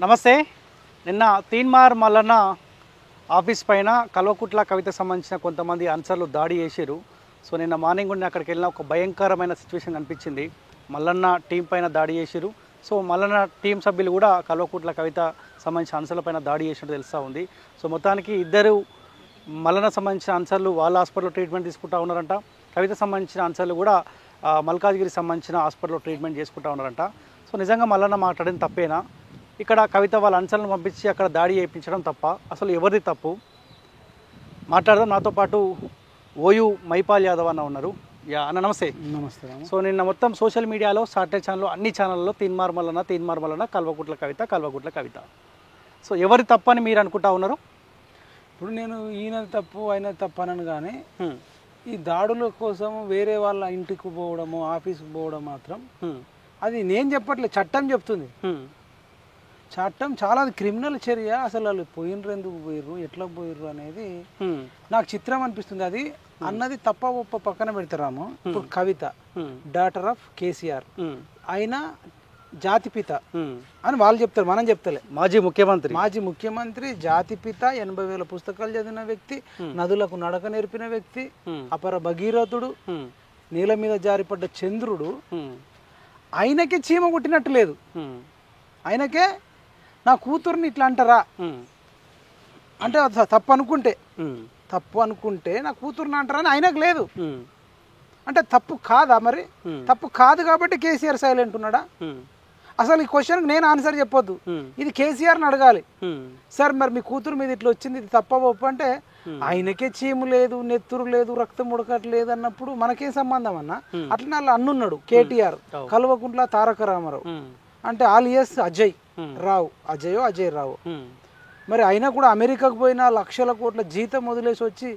నమస్తే. నిన్న తీన్మార్ మల్లన్న ఆఫీస్ పైన కల్వకుట్ల కవితకు సంబంధించిన కొంతమంది అన్సర్లు దాడి చేశారు. సో నిన్న మార్నింగ్ ఉండి అక్కడికి వెళ్ళిన ఒక భయంకరమైన సిచ్యువేషన్ కనిపించింది. మల్లన్న టీం పైన దాడి చేశారు. సో మల్లన్న టీం సభ్యులు కూడా కల్వకుట్ల కవిత సంబంధించిన అన్సర్ల పైన దాడి చేసినట్టు తెలుస్తూ ఉంది. సో మొత్తానికి ఇద్దరు మల్లన్న సంబంధించిన అన్సర్లు వాళ్ళ హాస్పిటల్లో ట్రీట్మెంట్ తీసుకుంటూ ఉన్నారంట. కవిత సంబంధించిన అన్సర్లు కూడా మల్కాజ్గిరి సంబంధించిన హాస్పిటల్లో ట్రీట్మెంట్ చేసుకుంటూ ఉన్నారంట. సో నిజంగా మల్లన్న మాట్లాడిన తప్పేనా? ఇక్కడ కవిత వాళ్ళ అన్సర్లను పంపించి అక్కడ దాడి చేయించడం తప్ప? అసలు ఎవరిది తప్పు? మాట్లాడదాం. నాతో పాటు ఓయూ మైపాల్ యాదవ్ అన్న ఉన్నారు. అన్న నమస్తే. నమస్తే. సో నిన్న మొత్తం సోషల్ మీడియాలో సాటిలైట్ ఛానల్లో అన్ని ఛానళ్ళలో తీన్మార్ మల్లన్న కల్వకుట్ల కవిత. సో ఎవరి తప్పు అని మీరు అనుకుంటా ఉన్నారు? ఇప్పుడు నేను ఈయన తప్పు ఆయన తప్పు అనను, కానీ ఈ దాడుల కోసం వేరే వాళ్ళ ఇంటికి పోవడము, ఆఫీస్కి పోవడం మాత్రం అది నేను చెప్పట్లేదు, చట్టం చెప్తుంది. చట్టం చాలా క్రిమినల్ చర్య. అసలు వాళ్ళు పోయినరు, ఎందుకు పోయిర్రు, ఎట్లా పోయిర్రు అనేది నాకు చిత్రం అనిపిస్తుంది. అది అన్నది తప్ప ఒప్ప పక్కన పెడతారాము. ఇప్పుడు కవిత డాటర్ ఆఫ్ కేసీఆర్, ఆయన జాతిపిత అని వాళ్ళు చెప్తారు, మనం చెప్తలే. మాజీ ముఖ్యమంత్రి జాతిపిత, 80,000 పుస్తకాలు చదివిన వ్యక్తి, నదులకు నడక నేర్పిన వ్యక్తి, అపర భగీరథుడు, నీల మీద జారిపడ్డ చంద్రుడు. ఆయనకే చీమ కొట్టినట్టు లేదు. ఆయనకే నా కూతుర్ని ఇట్లా అంటారా అంటే తప్పు అనుకుంటే నా కూతుర్ని అంటారా అని ఆయనకు లేదు. అంటే తప్పు కాదా? మరి తప్పు కాదు కాబట్టి కేసీఆర్ సైలెంట్ ఉన్నాడా? అసలు ఈ క్వశ్చన్కి నేను ఆన్సర్ చెప్పొద్దు, ఇది కేసీఆర్ని అడగాలి. సార్ మరి మీ కూతురు మీద ఇట్లా వచ్చింది, ఇది తప్ప ఒప్పు అంటే ఆయనకే చీము లేదు, నెత్తురు లేదు, రక్తం ఉడకట్లేదు అన్నప్పుడు మనకేం సంబంధం అన్న? అట్లనే వాళ్ళు అన్నున్నాడు కేటీఆర్, కల్వకుంట్ల తారక రామారావు అంటే ఆలియస్ అజయ్ రావు. మరి అయినా కూడా అమెరికాకు పోయినా లక్షల కోట్ల జీతం వదిలేసి వచ్చి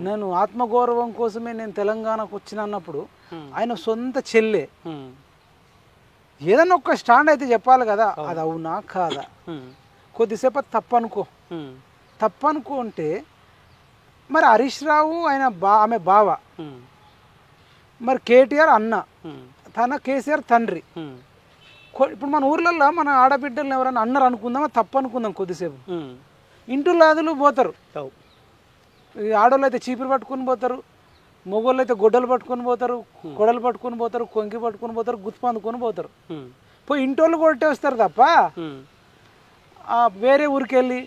నేను ఆత్మగౌరవం కోసమే నేను తెలంగాణకు వచ్చిన అన్నప్పుడు ఆయన సొంత చెల్లె ఏదన్నా ఒక్క స్టాండ్ అయితే చెప్పాలి కదా. అది అవునా కాదా? కొద్దిసేపు తప్పు అనుకుంటే మరి హరీష్ రావు ఆయన ఆమె బావ, మరి కేటీఆర్ అన్న, తన కేసీఆర్ తండ్రి. ఇప్పుడు మన ఊర్లలో మన ఆడబిడ్డలను ఎవరైనా అన్నారు అనుకుందామా, తప్పు అనుకుందాం కొద్దిసేపు. ఇంటులాదులు పోతారు, ఆడోళ్ళు అయితే చీపురు పట్టుకుని పోతారు, మొగోళ్ళు అయితే గొడ్డలు పట్టుకొని పోతారు, కొడలు పట్టుకొని పోతారు, కొంకి పట్టుకొని పోతారు, గుత్తుపు అందుకొని పోతారు. పోయి ఇంటోళ్ళు కొట్టేస్తారు తప్ప వేరే ఊరికి వెళ్ళి,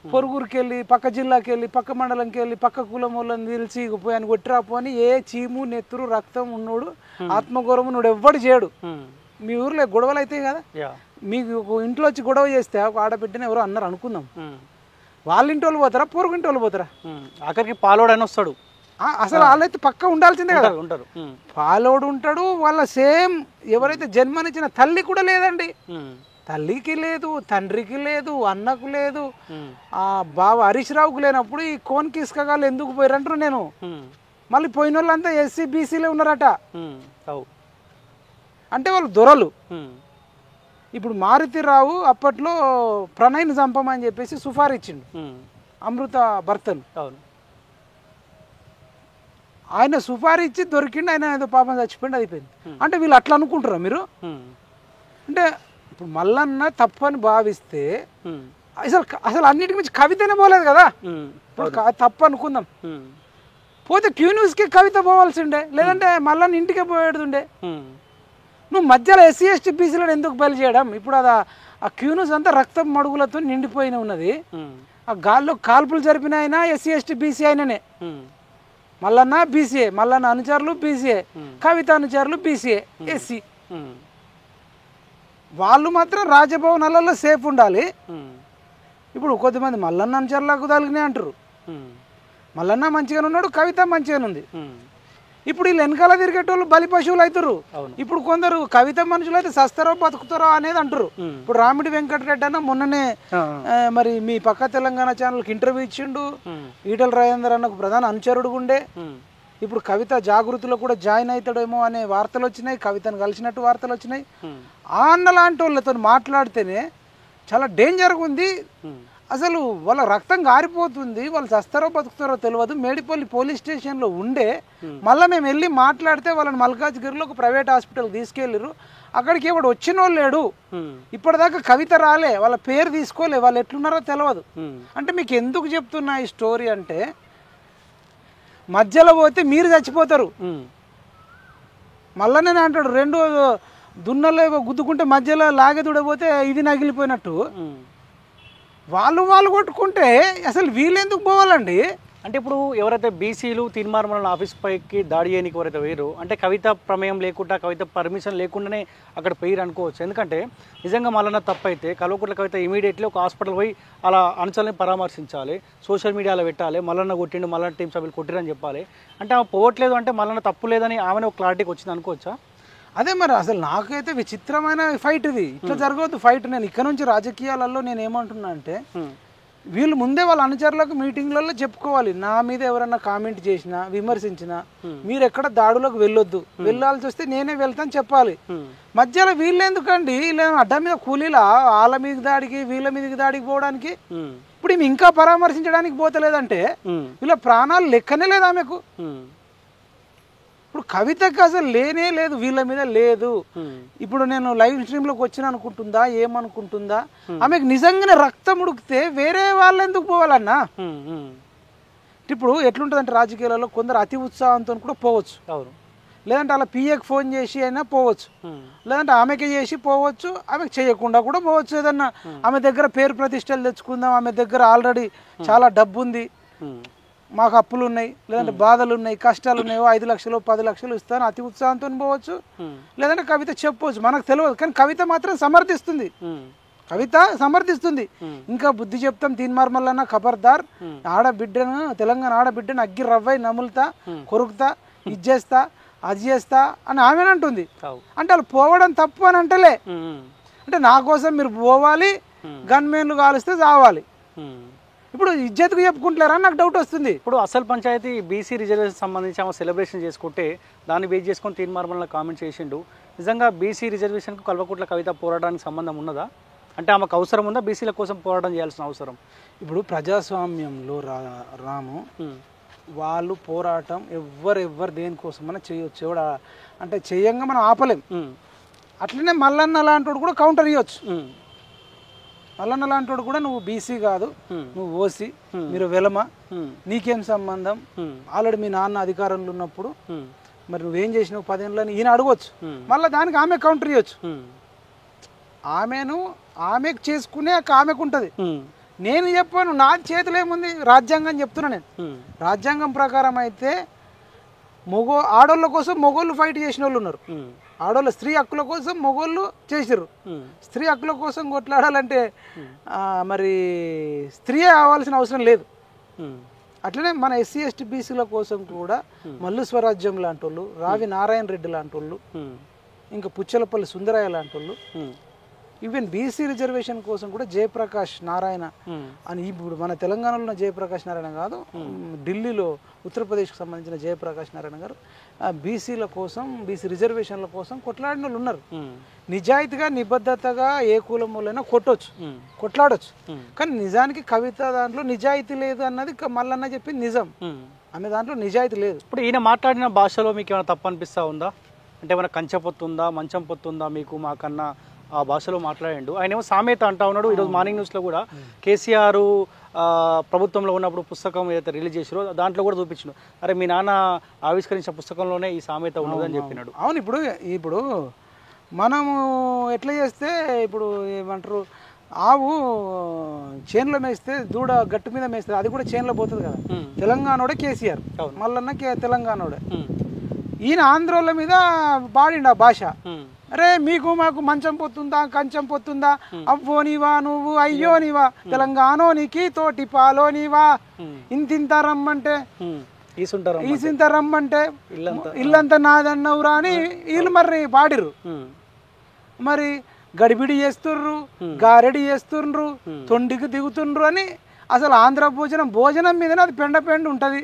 పొరుగురికి వెళ్ళి, పక్క జిల్లాకి వెళ్ళి, పక్క మండలంకి వెళ్ళి, పక్క కులం వాళ్ళని నిలిచి పోయి అని కొట్టిరాపు అని ఏ చీము నెత్తురు రక్తం ఉన్నోడు, ఆత్మగౌరవం ఉన్నోడు ఎవ్వడు చేయడు. మీ ఊర్లో గొడవలు అవుతాయి కదా, మీకు ఇంట్లో వచ్చి గొడవ చేస్తే ఒక ఆడబిడ్డని ఎవరో అన్నారు అనుకుందాం, వాళ్ళ ఇంటి వాళ్ళు పోతారా, పొరుగు ఇంటి వాళ్ళు పోతారా? అక్కడికి పాలోడని వస్తాడు. అసలు వాళ్ళైతే పక్క ఉండాల్సిందే కదా, ఉంటారు. పాలోడు ఉంటాడు, వాళ్ళ సేమ్ ఎవరైతే జన్మనిచ్చిన తల్లి కూడా లేదండి. తల్లికి లేదు, తండ్రికి లేదు, అన్నకు లేదు. ఆ బావ హరీష్ రావుకు లేనప్పుడు ఈ కోన్కి ఇసుకగాళ్ళు ఎందుకు పోయారంటారు నేను. మళ్ళీ పోయిన వాళ్ళంతా ఎస్సీ బీసీలే ఉన్నారట. అంటే వాళ్ళు దొరలు. ఇప్పుడు మారుతిరావు అప్పట్లో ప్రణయ్ని చంపమని చెప్పేసి సుఫారు ఇచ్చిండు, అమృత భర్తను. ఆయన సుఫారు ఇచ్చి దొరికిండు, ఆయన ఏదో పాపం చచ్చిపోయింది, అయిపోయింది. అంటే వీళ్ళు అట్లా అనుకుంటారా మీరు? అంటే ఇప్పుడు మల్లన్న తప్పని భావిస్తే అసలు అన్నిటి మించి కవితనే పోలేదు కదా. ఇప్పుడు తప్పు అనుకుందాం, పోతే క్యూ న్యూస్కి కవిత పోవాల్సిండే, లేదంటే మల్లన్న ఇంటికే పోయేడుండే. నువ్వు మధ్యలో ఎస్సీ ఎస్టీ బీసీలను ఎందుకు బలి చేయడం? ఇప్పుడు అది ఆ క్యూ న్యూస్ అంతా రక్తం మడుగులతో నిండిపోయిన ఉన్నది. ఆ గాల్లో కాల్పులు జరిపిన ఆయన ఎస్సీ ఎస్టీ బీసీ అయిననే. మల్లన్న బీసీఏ, మల్లన్న అనుచరులు బీసీఏ, కవిత అనుచరులు బీసీఏ ఎస్సీ. వాళ్ళు మాత్రం రాజభవనాలలో సేఫ్ ఉండాలి. ఇప్పుడు కొద్దిమంది మల్లన్న అనుచరులకు తగిలినాయి అంటారు. మల్లన్న మంచిగానే ఉన్నాడు, కవిత మంచిగానే ఉంది. ఇప్పుడు వీళ్ళు వెనకాల తిరిగేటోళ్ళు బలి పశువులు అవుతారు. ఇప్పుడు కొందరు కవిత మనుషులు అయితే సస్తారో బతుకుతారో అనేది అంటారు. ఇప్పుడు రామిడి వెంకటరెడ్డి అన్న మొన్ననే మరి మీ పక్క తెలంగాణ ఛానల్కి ఇంటర్వ్యూ ఇచ్చిండు. ఈటల రాజేందర్ అన్నకు ప్రధాన అనుచరుడు ఉండే. ఇప్పుడు కవిత జాగృతిలో కూడా జాయిన్ అవుతాడేమో అనే వార్తలు వచ్చినాయి, కవితను కలిసినట్టు వార్తలు వచ్చినాయి. ఆ అన్న లాంటి వాళ్ళతో మాట్లాడితేనే చాలా డేంజర్గా ఉంది. అసలు వాళ్ళ రక్తం గారిపోతుంది, వాళ్ళు చస్తారో బతుకుతారో తెలియదు. మేడిపల్లి పోలీస్ స్టేషన్లో ఉండే మళ్ళీ మేము వెళ్ళి మాట్లాడితే వాళ్ళని మల్కాజ్గిరిలో ఒక ప్రైవేట్ హాస్పిటల్ తీసుకెళ్ళిరు. అక్కడికి ఎవడు వచ్చిన వాళ్ళు లేడు. ఇప్పటిదాకా కవిత రాలే, వాళ్ళ పేరు తీసుకోలే, వాళ్ళు ఎట్లున్నారో తెలియదు. అంటే మీకు ఎందుకు చెప్తున్నా ఈ స్టోరీ అంటే, మధ్యలో పోతే మీరు చచ్చిపోతారు. మళ్ళీ నేను అంటాడు, రెండు దున్నలో గుద్దుకుంటే మధ్యలో లాగెదుడపోతే ఇది నగిలిపోయినట్టు వాళ్ళు కొట్టుకుంటే అసలు వీళ్ళెందుకు పోవాలండి? అంటే ఇప్పుడు ఎవరైతే బీసీలు తీన్మార్ ఆఫీస్ పైకి దాడి చేయడానికి ఎవరైతే వేయరు అంటే కవిత ప్రమేయం లేకుండా, కవిత పర్మిషన్ లేకుండానే అక్కడ పోయిరు అనుకోవచ్చు. ఎందుకంటే నిజంగా మల్లన్న తప్పైతే కల్వకుంట్ల కవిత ఇమీడియట్లీ ఒక హాస్పిటల్ పోయి అలా అనుచరులని పరామర్శించాలి, సోషల్ మీడియాలో పెట్టాలి, మల్లన్న కొట్టిండు, మల్లన్న టీం సభ్యులు కొట్టిరని చెప్పాలి. అంటే ఆమె పోవట్లేదు అంటే మల్లన్న తప్పు లేదని ఆమెను ఒక క్లారిటీకి వచ్చింది అనుకోవచ్చా? అదే మరి అసలు నాకైతే విచిత్రమైన ఫైట్ ఇది. ఇట్లా జరగవద్దు ఫైట్. నేను ఇక్కడ నుంచి రాజకీయాలలో నేను ఏమంటున్నా అంటే, వీళ్ళు ముందే వాళ్ళ అనుచరులకు మీటింగ్లలో చెప్పుకోవాలి, నా మీద ఎవరన్నా కామెంట్ చేసినా విమర్శించినా మీరు ఎక్కడ దాడులకు వెళ్ళొద్దు, వెళ్ళాల్సి వస్తే నేనే వెళ్తాను చెప్పాలి. మధ్యలో వీళ్ళు ఎందుకండి, వీళ్ళు అడ్డ మీద కూలీలా వాళ్ళ మీద దాడికి వీళ్ళ మీదకి దాడికి పోవడానికి? ఇప్పుడు ఈమె ఇంకా పరామర్శించడానికి పోతలేదంటే వీళ్ళ ప్రాణాలు లెక్కనే లేదా ఆమెకు? ఇప్పుడు కవితకి అసలు లేనే లేదు, వీళ్ళ మీద లేదు. ఇప్పుడు నేను లైవ్ స్ట్రీమ్లోకి వచ్చిన అనుకుంటుందా, ఏమనుకుంటుందా? ఆమెకు నిజంగానే రక్తం ఉడికితే వేరే వాళ్ళు ఎందుకు పోవాలన్నా? ఇప్పుడు ఎట్లుంటుందంటే రాజకీయాలలో కొందరు అతి ఉత్సాహంతో కూడా పోవచ్చు, లేదంటే అలా పిఏకి ఫోన్ చేసి అయినా పోవచ్చు, లేదంటే ఆమెకి చేసి పోవచ్చు, ఆమెకు చేయకుండా కూడా పోవచ్చు. ఏదన్నా ఆమె దగ్గర పేరు ప్రతిష్టలు తెచ్చుకుందాం, ఆమె దగ్గర ఆల్రెడీ చాలా డబ్బు ఉంది, మాకు అప్పులు ఉన్నాయి, లేదంటే బాధలు ఉన్నాయి, కష్టాలు ఉన్నాయో 5 లక్షలు 10 లక్షలు ఇస్తాను అతి ఉత్సాహంతో పోవచ్చు, లేదంటే కవిత చెప్పవచ్చు, మనకు తెలియదు. కానీ కవిత మాత్రం సమర్థిస్తుంది, కవిత సమర్థిస్తుంది. ఇంకా బుద్ధి చెప్తాం తీన్మార్ మల్లన్న ఖబర్దార్, ఆడబిడ్డను తెలంగాణ ఆడబిడ్డను అగ్గి రవ్వై నములుతా కొరుకుతా ఇది చేస్తా అది చేస్తా అని ఆమెనంటుంది. అంటే వాళ్ళు పోవడం తప్పు అని అంటలే, అంటే నా కోసం మీరు పోవాలి, గన్మెన్లు కాలుస్తే చావాలి. ఇప్పుడు ఇజ్జత్కు చెప్పుకుంటారా నాకు డౌట్ వస్తుంది. ఇప్పుడు అసలు పంచాయతీ బీసీ రిజర్వేషన్ సంబంధించి ఆమె సెలబ్రేషన్ చేసుకుంటే దాన్ని బేస్ చేసుకొని తీన్మార్ మల్లన్న కామెంట్ చేసిండు. నిజంగా బీసీ రిజర్వేషన్కు కల్వకుంట్ల కవిత పోరాటానికి సంబంధం ఉన్నదా? అంటే ఆమెకు అవసరం ఉందా బీసీల కోసం పోరాటం చేయాల్సిన అవసరం? ఇప్పుడు ప్రజాస్వామ్యంలో రాము వాళ్ళు పోరాటం ఎవరు దేనికోసమైనా చేయొచ్చు, ఎవడ అంటే చేయంగా మనం ఆపలేం. అట్లనే మల్లన్న లాంటి కూడా కౌంటర్ ఇవ్వచ్చు. మల్లన్న లాంటి కూడా నువ్వు బీసీ కాదు, నువ్వు ఓసీ, మీరు వెలమ, నీకేం సంబంధం, ఆల్రెడీ మీ నాన్న అధికారంలో ఉన్నప్పుడు మరి నువ్వేం చేసినావు 10 ఏళ్ళని ఈయన అడగవచ్చు. మళ్ళీ దానికి ఆమె కౌంటర్ ఇవ్వచ్చు. ఆమెకు చేసుకునే ఆమెకు ఉంటుంది. నేను చెప్పాను, నా చేతిలో ఏముంది, రాజ్యాంగం చెప్తున్నా నేను. రాజ్యాంగం ప్రకారం అయితే ఆడోళ్ళ కోసం మొగోళ్ళు ఫైట్ చేసిన వాళ్ళు ఉన్నారు, ఆడోళ్ళ స్త్రీ హక్కుల కోసం మొగోళ్ళు చేసిర్రు. స్త్రీ హక్కుల కోసం కొట్లాడాలంటే మరి స్త్రీ కావాల్సిన అవసరం లేదు. అట్లనే మన ఎస్సీ ఎస్టీ బీసీల కోసం కూడా మల్లు స్వరాజ్యం లాంటి వాళ్ళు, రావి నారాయణ రెడ్డి లాంటి వాళ్ళు, ఇంకా పుచ్చలపల్లి సుందరయ్య లాంటి వాళ్ళు, ఈవెన్ బీసీ రిజర్వేషన్ కోసం కూడా జయప్రకాష్ నారాయణ అని, ఇప్పుడు మన తెలంగాణలో ఉన్న జయప్రకాష్ నారాయణ కాదు, ఢిల్లీలో ఉత్తరప్రదేశ్కి సంబంధించిన జయప్రకాష్ నారాయణ గారు బీసీల కోసం, బీసీ రిజర్వేషన్ల కోసం కొట్లాడిన వాళ్ళు ఉన్నారు. నిజాయితీగా నిబద్ధతగా ఏ కులం వాళ్ళైనా కొట్లాడొచ్చు. కానీ నిజానికి కవిత దాంట్లో నిజాయితీ లేదు అన్నది మల్లన్న చెప్పింది నిజం. ఆమె దాంట్లో నిజాయితీ లేదు. ఇప్పుడు ఈయన మాట్లాడిన భాషలో మీకు ఏమైనా తప్పు అనిపిస్తూ ఉందా? అంటే ఏమైనా కంచె పొత్తుందా, మంచం పొత్తుందా మీకు మాకన్నా ఆ భాషలో మాట్లాడాడు. ఆయన ఏమో సామెత అంటా ఉన్నాడు. ఈరోజు మార్నింగ్ న్యూస్లో కూడా కేసీఆర్ ప్రభుత్వంలో ఉన్నప్పుడు పుస్తకం ఏదైతే రిలీజ్ చేసారో దాంట్లో కూడా చూపించాడు, అరే మీ నాన్న ఆవిష్కరించిన పుస్తకంలోనే ఈ సామెత ఉన్నదని చెప్పినాడు. అవును, ఇప్పుడు మనము ఎట్లా చేస్తే, ఇప్పుడు ఏమంటారు, ఆవు చేనులో మేస్తే దూడ గట్టు మీద మేస్తుంది, అది కూడా చేనులో పోతుంది కదా. తెలంగాణోడే కేసీఆర్, మల్లన్న తెలంగాణోడే. ఈయన ఆంధ్రోళ్ళ మీద పాడిండు ఆ భాష. అరే మీకు మాకు మంచం పొత్తుందా, కంచం పొత్తుందా, అవ్వో నీవా నువ్వు, అయ్యో నీవా, తెలంగాణో నీకి తోటి పాలో నీవా, ఇంతింత రమ్మంటే ఈసింత రమ్మంటే ఇల్లంతా నాదన్నవురా అని వీళ్ళు మరి పాడిర్రు. మరి గడిబిడి చేస్తుర్రు, గారెడి చేస్తుండ్రు, తొండికి దిగుతుండ్రు అని. అసలు ఆంధ్ర భోజనం మీదనే అది పెండ ఉంటుంది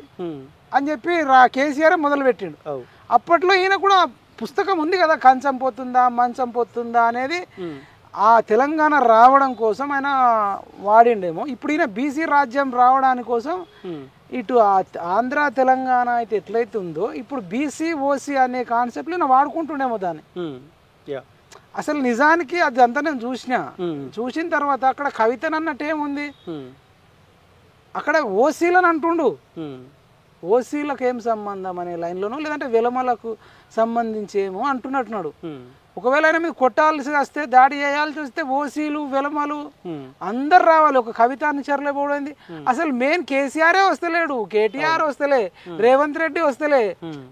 అని చెప్పి కేసీఆర్ మొదలు పెట్టిండు. అప్పట్లో ఈయన కూడా పుస్తకం ఉంది కదా, కంచం పోతుందా మంచం పోతుందా అనేది. ఆ తెలంగాణ రావడం కోసం ఆయన వాడిండేమో. ఇప్పుడు ఈయన బీసీ రాజ్యం రావడానికి కోసం ఇటు ఆంధ్ర తెలంగాణ అయితే ఎట్లయితే ఉందో ఇప్పుడు బీసీ ఓసీ అనే కాన్సెప్ట్ నేను వాడుకుంటుండేమో దాన్ని. అసలు నిజానికి అది అంతా నేను చూసిన తర్వాత అక్కడ కవితనన్నట్టు ఏముంది, అక్కడ ఓసీలను అంటుండు. ఓసీలకు ఏం సంబంధం అనే లైన్లోనో లేదంటే విలమలకు సంబంధించేమో అంటున్నట్టున్నాడు. ఒకవేళ ఆయన మీద కొట్టాల్సి వస్తే దాడి చేయాల్సి వస్తే ఓసీలు విలమలు అందరు రావాలి. ఒక కవిత అనుచరులే పోయింది. అసలు మెయిన్ కేసీఆరే వస్తలేడు, కేటీఆర్ వస్తలే, రేవంత్ రెడ్డి వస్తలే,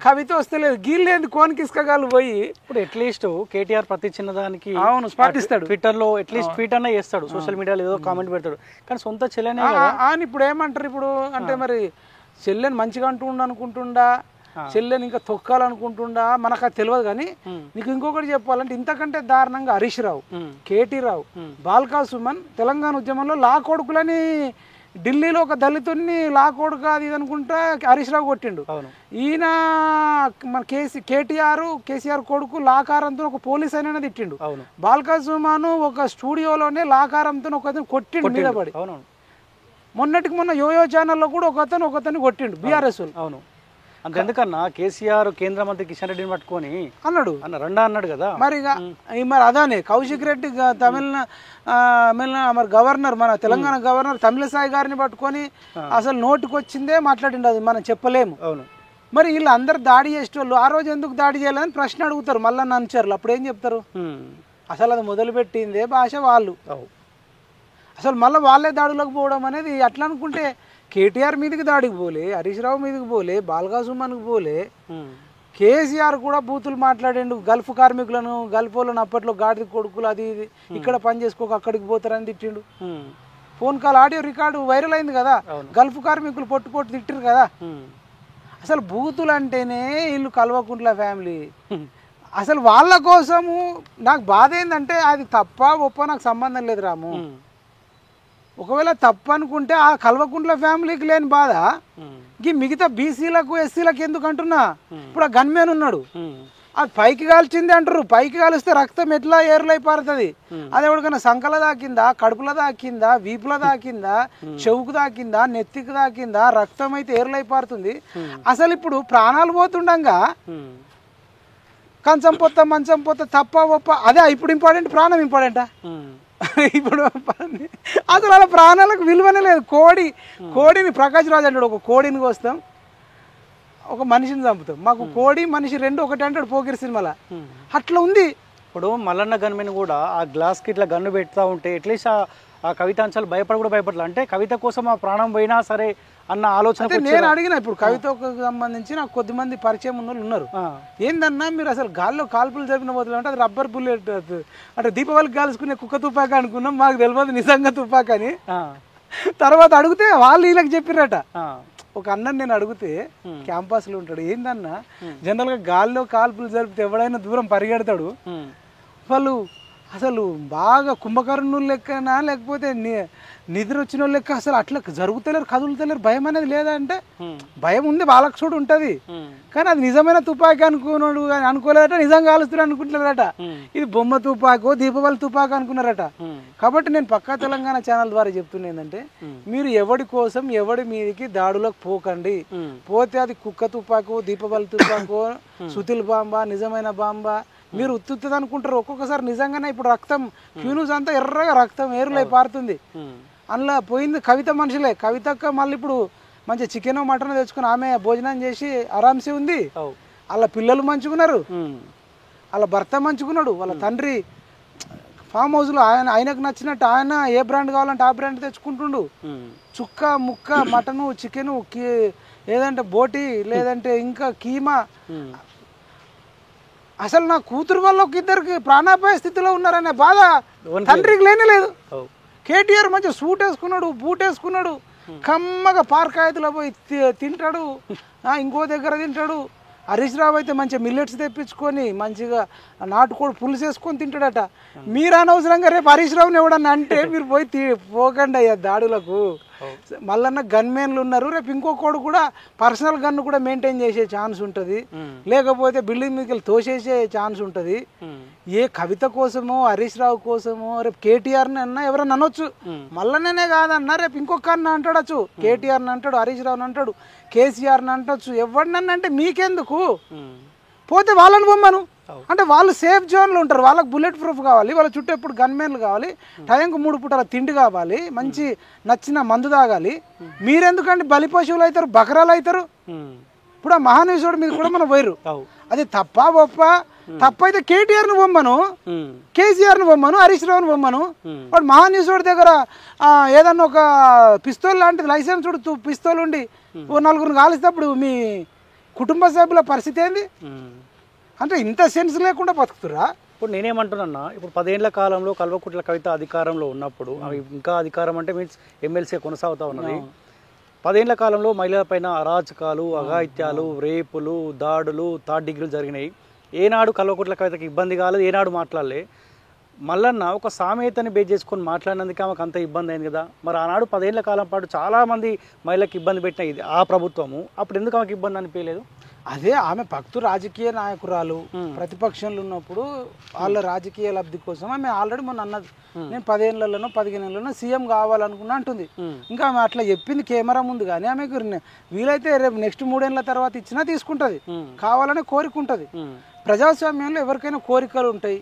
కవిత వస్తలేదు. గీళ్ళేంది కోనికిస్కగాలు పోయి ఇప్పుడు అట్లీస్ట్ కేటీఆర్ ప్రతి చిన్నదానికి అవును స్పాటిస్తాడు. ట్విట్టర్ లో అట్లీస్ట్ ట్వీట్ అన్న చేస్తాడు, సోషల్ మీడియాలో ఏదో కామెంట్ పెడతాడు. కానీ సొంత చెల్లెనే అని ఇప్పుడు ఏమంటారు ఇప్పుడు అంటే మరి చెల్లెని మంచిగా అంటుండ అనుకుంటుండా, చెల్లెని ఇంకా తొక్కాలనుకుంటుండా మనకు అది తెలియదు. కానీ నీకు ఇంకొకటి చెప్పాలంటే ఇంతకంటే దారుణంగా హరీష్ రావు, కేటీ రావు, బాల్కా సుమన్ తెలంగాణ ఉద్యమంలో లా కొడుకులని ఢిల్లీలో ఒక దళితుడిని లా కొడుకు అది ఇది అనుకుంటా హరీష్ రావు కొట్టిండు. ఈయన మన కేసీఆర్ కొడుకు లాకారంతో ఒక పోలీస్ అయినా తిట్టిండు. బాల్కా సుమన్ ఒక స్టూడియోలోనే లాకారంతో ఒక కొట్టిండు మీద పడి. మొన్నటికి మొన్న యోయో ఛానల్లో కూడా ఒకతను కొట్టిండు బీఆర్ఎస్. అవును, అంతెందుకన్నా కేసీఆర్ కేంద్ర మంత్రి కిషన్ రెడ్డిని పట్టుకొని అన్నాడు అన్నాడు కదా. మరి అదానే కౌశిక్ రెడ్డి మరి గవర్నర్ మన తెలంగాణ గవర్నర్ తమిళసాయి గారిని పట్టుకొని అసలు నోటికి వచ్చిందే మాట్లాడిండు, అది మనం చెప్పలేము. అవును, మరి వీళ్ళు అందరు దాడి చేసేటోళ్ళు ఆ రోజు ఎందుకు దాడి చేయాలని ప్రశ్న అడుగుతారు మళ్ళీ అనుచరులు. అప్పుడు ఏం చెప్తారు, అసలు అది మొదలుపెట్టిందే భాష వాళ్ళు, అసలు మళ్ళీ వాళ్ళే దాడులకు పోవడం అనేది అట్లా అనుకుంటే కేటీఆర్ మీదకి దాడికి పోలే, హరీష్ రావు మీదకి పోలే, బాల్కా సుమన్కి పోలే, కేసీఆర్ కూడా బూతులు మాట్లాడిండు. గల్ఫ్ కార్మికులను గల్ఫ్ వాళ్ళను అప్పట్లో గాడి కొడుకులు అది ఇది ఇక్కడ పని చేసుకోక అక్కడికి పోతారని తిట్టిండు. Phone call audio record viral అయింది కదా, గల్ఫ్ కార్మికులు పొట్టు తిట్టిరు కదా. అసలు బూతులు అంటేనే వీళ్ళు కల్వకుంట్ల ఫ్యామిలీ. అసలు వాళ్ళ కోసము నాకు బాధ ఏంటంటే అది తప్ప ఒప్ప నాకు సంబంధం లేదు రాము. ఒకవేళ తప్పు అనుకుంటే ఆ కల్వకుంట్ల ఫ్యామిలీకి లేని బాధ ఈ మిగతా బీసీలకు ఎస్సీలకు ఎందుకు అంటున్నా. ఇప్పుడు ఆ గన్మెన్ ఉన్నాడు, అది పైకి కాల్చింది అంటారు, పైకి కాలిస్తే రక్తం ఎట్లా ఏర్లై పారుతుంది. అది ఎవరికైనా సంకల దాకిందా, కడుపుల దాకిందా, వీపుల దాకిందా, చెవుకు దాకిందా, నెత్తికి దాకిందా, రక్తం అయితే ఏర్లై పారుతుంది. అసలు ఇప్పుడు ప్రాణాలు పోతుండగా కంచం పొత్త మంచం పొత్త తప్ప ఒప్ప అదే ఇప్పుడు ఇంపార్టెంట్, ప్రాణం ఇంపార్టెంటా? ఇప్పుడు అసలు అలా ప్రాణాలకు విలువనే లేదు. కోడిని ప్రకాష్ రాజ్ అంటాడు, ఒక కోడిని కోస్తాం ఒక మనిషిని చంపుతాం, మాకు కోడి మనిషి రెండు ఒకటి అంటాడు పోకిరి సినిమాలో. అట్లా ఉంది. ఇప్పుడు మల్లన్న గన్మెన్ కూడా ఆ గ్లాస్కి ఇట్లా గన్ను పెడతా ఉంటే అట్లీస్ట్ ఆ కవితాంశాలు భయపడలే. అంటే కవిత కోసం ఆ ప్రాణం పోయినా సరే అన్న ఆలోచన నేను అడిగిన. ఇప్పుడు కవితకు సంబంధించి నాకు కొద్దిమంది పరిచయం ఉన్న వాళ్ళు ఉన్నారు. ఏందన్నా మీరు అసలు గాల్లో కాల్పులు జరిపిన పోతులు అంటే అది రబ్బర్ బుల్లెట్ అంటే దీపావళికి కాల్చుకునే కుక్క తుపాక అనుకున్నాం, మాకు తెలియదు నిజంగా తుపాక అని. తర్వాత అడిగితే వాళ్ళు వీళ్ళకి చెప్పిరట. ఒక అన్నని నేను అడిగితే క్యాంపస్లో ఉంటాడు, ఏందన్నా జనరల్గా గాల్లో కాల్పులు జరిపితే ఎవడైనా దూరం పరిగెడతాడు, వాళ్ళు అసలు బాగా కుంభకర్ణులు లెక్కనా లేకపోతే నిద్ర వచ్చిన వాళ్ళు లెక్క అసలు అట్లా జరుగుతలేరు, కదులుతలేరు, భయం అనేది లేదా అంటే భయం ఉంది, వాళ్ళకి చూడు ఉంటుంది. కానీ అది నిజమైన తుపాకీ అనుకున్నాడు అని అనుకోలేదట, నిజంగా కాలుస్తున్నాడు అనుకుంటున్నారట. ఇది బొమ్మ తుపాకో దీపావళి తుపాకు అనుకున్నారట. కాబట్టి నేను పక్కా తెలంగాణ ఛానల్ ద్వారా చెప్తున్నా ఏంటంటే మీరు ఎవడి కోసం ఎవడి మీదకి దాడులకు పోకండి. పోతే అది కుక్క తుపాకో దీపావళి తుపాకో సుతిల్ బాంబా నిజమైన బాంబా మీరు ఉత్తుతుంది అనుకుంటారు. ఒక్కొక్కసారి నిజంగానే ఇప్పుడు రక్తం ఫ్యూనూస్ అంతా ఎర్రగా రక్తం ఏరులై పారుతుంది. అందులో పోయింది కవిత మనుషులే. కవితక్క మళ్ళీ ఇప్పుడు మంచి చికెన్ మటన్ తెచ్చుకుని ఆమె భోజనం చేసి ఆరామ్సే ఉంది. వాళ్ళ పిల్లలు మంచుకున్నారు, వాళ్ళ భర్త మంచుకున్నాడు, వాళ్ళ తండ్రి ఫామ్ హౌస్లో ఆయనకు నచ్చినట్టు ఆయన ఏ బ్రాండ్ కావాలంటే ఆ బ్రాండ్ తెచ్చుకుంటుండు. చుక్క ముక్క మటను చికెను లేదంటే బోటి లేదంటే ఇంకా కీమా. అసలు నా కూతురు వల్ల ఒక ఇద్దరికి ప్రాణాపాయ స్థితిలో ఉన్నారనే బాధ తండ్రికి లేనే లేదు. కేటీఆర్ మంచిగా సూట్ వేసుకున్నాడు, బూట్ వేసుకున్నాడు, కమ్మగా పార్క్ ఆయతలో పోయి తింటాడు, ఇంకో దగ్గర తింటాడు. హరీష్ రావు అయితే మంచిగా మిల్లెట్స్ తెప్పించుకొని మంచిగా నాటుకోడి పులుసు వేసుకొని తింటాడట. మీరు అనవసరంగా రేపు హరీష్ రావుని ఎవడన్నా అంటే మీరు పోయి పోకండి అయ్యా దాడులకు. మల్లన్న గన్మెన్లు ఉన్నారు, రేపు ఇంకొకడు కూడా పర్సనల్ గన్ కూడా మెయింటైన్ చేసే ఛాన్స్ ఉంటుంది, లేకపోతే బిల్డింగ్ మీదకి తోసేసే ఛాన్స్ ఉంటుంది. ఏ కవిత కోసమో హరీష్ రావు కోసమో రేపు కేటీఆర్ని అన్నా ఎవరన్నా అనొచ్చు, మల్లన్ననే కాదన్నా రేపు ఇంకొకరిని అంటాడచ్చు, కేటీఆర్ని అంటాడు, హరీష్ రావుని అంటాడు, కేసీఆర్ని అంటచ్చు, ఎవరినన్నా అంటే మీకెందుకు, పోతే వాళ్ళని బొమ్మను. అంటే వాళ్ళు సేఫ్ జోన్లో ఉంటారు, వాళ్ళకి బుల్లెట్ ప్రూఫ్ కావాలి, వాళ్ళ చుట్టూ ఎప్పుడు గన్మెన్లు కావాలి, టైంకు 3 పూటల తిండి కావాలి, మంచి నచ్చిన మందు తాగాలి. మీరెందుకంటే బలి పశువులు అవుతారు, బకరాలు అవుతారు. ఇప్పుడు ఆ మహానుభావుడి మీద కూడా మనం పోయిరు, అది తప్ప గొప్ప. తప్పైతే కేటీఆర్ని బొమ్మను, కేసీఆర్ని బొమ్మను, హరీష్ రావుని బొమ్మను. వాడు మహానుభావుడి దగ్గర ఏదన్నా ఒక పిస్తోల్ లాంటిది లైసెన్స్ పిస్తోల్ ఉండి ఓ 4గురిని కాల్చేటప్పుడు మీ కుటుంబ సభ్యుల పరిస్థితి ఏంది? అంటే ఇంత సెన్స్ లేకుండా బతుకుతురా? ఇప్పుడు నేనేమంటున్నా, ఇప్పుడు 10 ఏళ్ల కాలంలో కల్వకుట్ల కవిత అధికారంలో ఉన్నప్పుడు, అవి ఇంకా అధికారం అంటే మీన్స్ ఎమ్మెల్సీ కొనసాగుతూ ఉన్నది. 10 ఏళ్ల కాలంలో మహిళలపైన అరాచకాలు, అఘాయిత్యాలు, రేపులు, దాడులు, థర్డ్ డిగ్రీలు జరిగినాయి. ఏనాడు కల్వకుట్ల కవితకి ఇబ్బంది కాలేదు, ఏనాడు మాట్లాడలే. మల్లన్న ఒక సామెతని బేస్ చేసుకొని మాట్లాడినందుకే ఆమెకు అంత ఇబ్బంది అయింది కదా. మరి ఆనాడు 10 ఏళ్ల కాలం పాటు చాలామంది మహిళలకు ఇబ్బంది పెట్టిన ఇది ఆ ప్రభుత్వము, అప్పుడు ఎందుకు ఆమెకు ఇబ్బంది అనిపించలేదు? అదే ఆమె భక్తు రాజకీయ నాయకురాలు, ప్రతిపక్షంలో ఉన్నప్పుడు వాళ్ళ రాజకీయ లబ్ధి కోసం ఆమె ఆల్రెడీ మొన్న అన్నది, నేను 10 ఏళ్లలోనో 15 ఏళ్లలోనో సీఎం కావాలనుకున్నా అంటుంది. ఇంకా ఆమె అట్లా చెప్పింది కెమెరా ముందు, కానీ ఆమెకు వీలైతే రేపు నెక్స్ట్ 3 ఏళ్ల తర్వాత ఇచ్చినా తీసుకుంటుంది, కావాలనే కోరిక ఉంటుంది. ప్రజాస్వామ్యంలో ఎవరికైనా కోరికలు ఉంటాయి.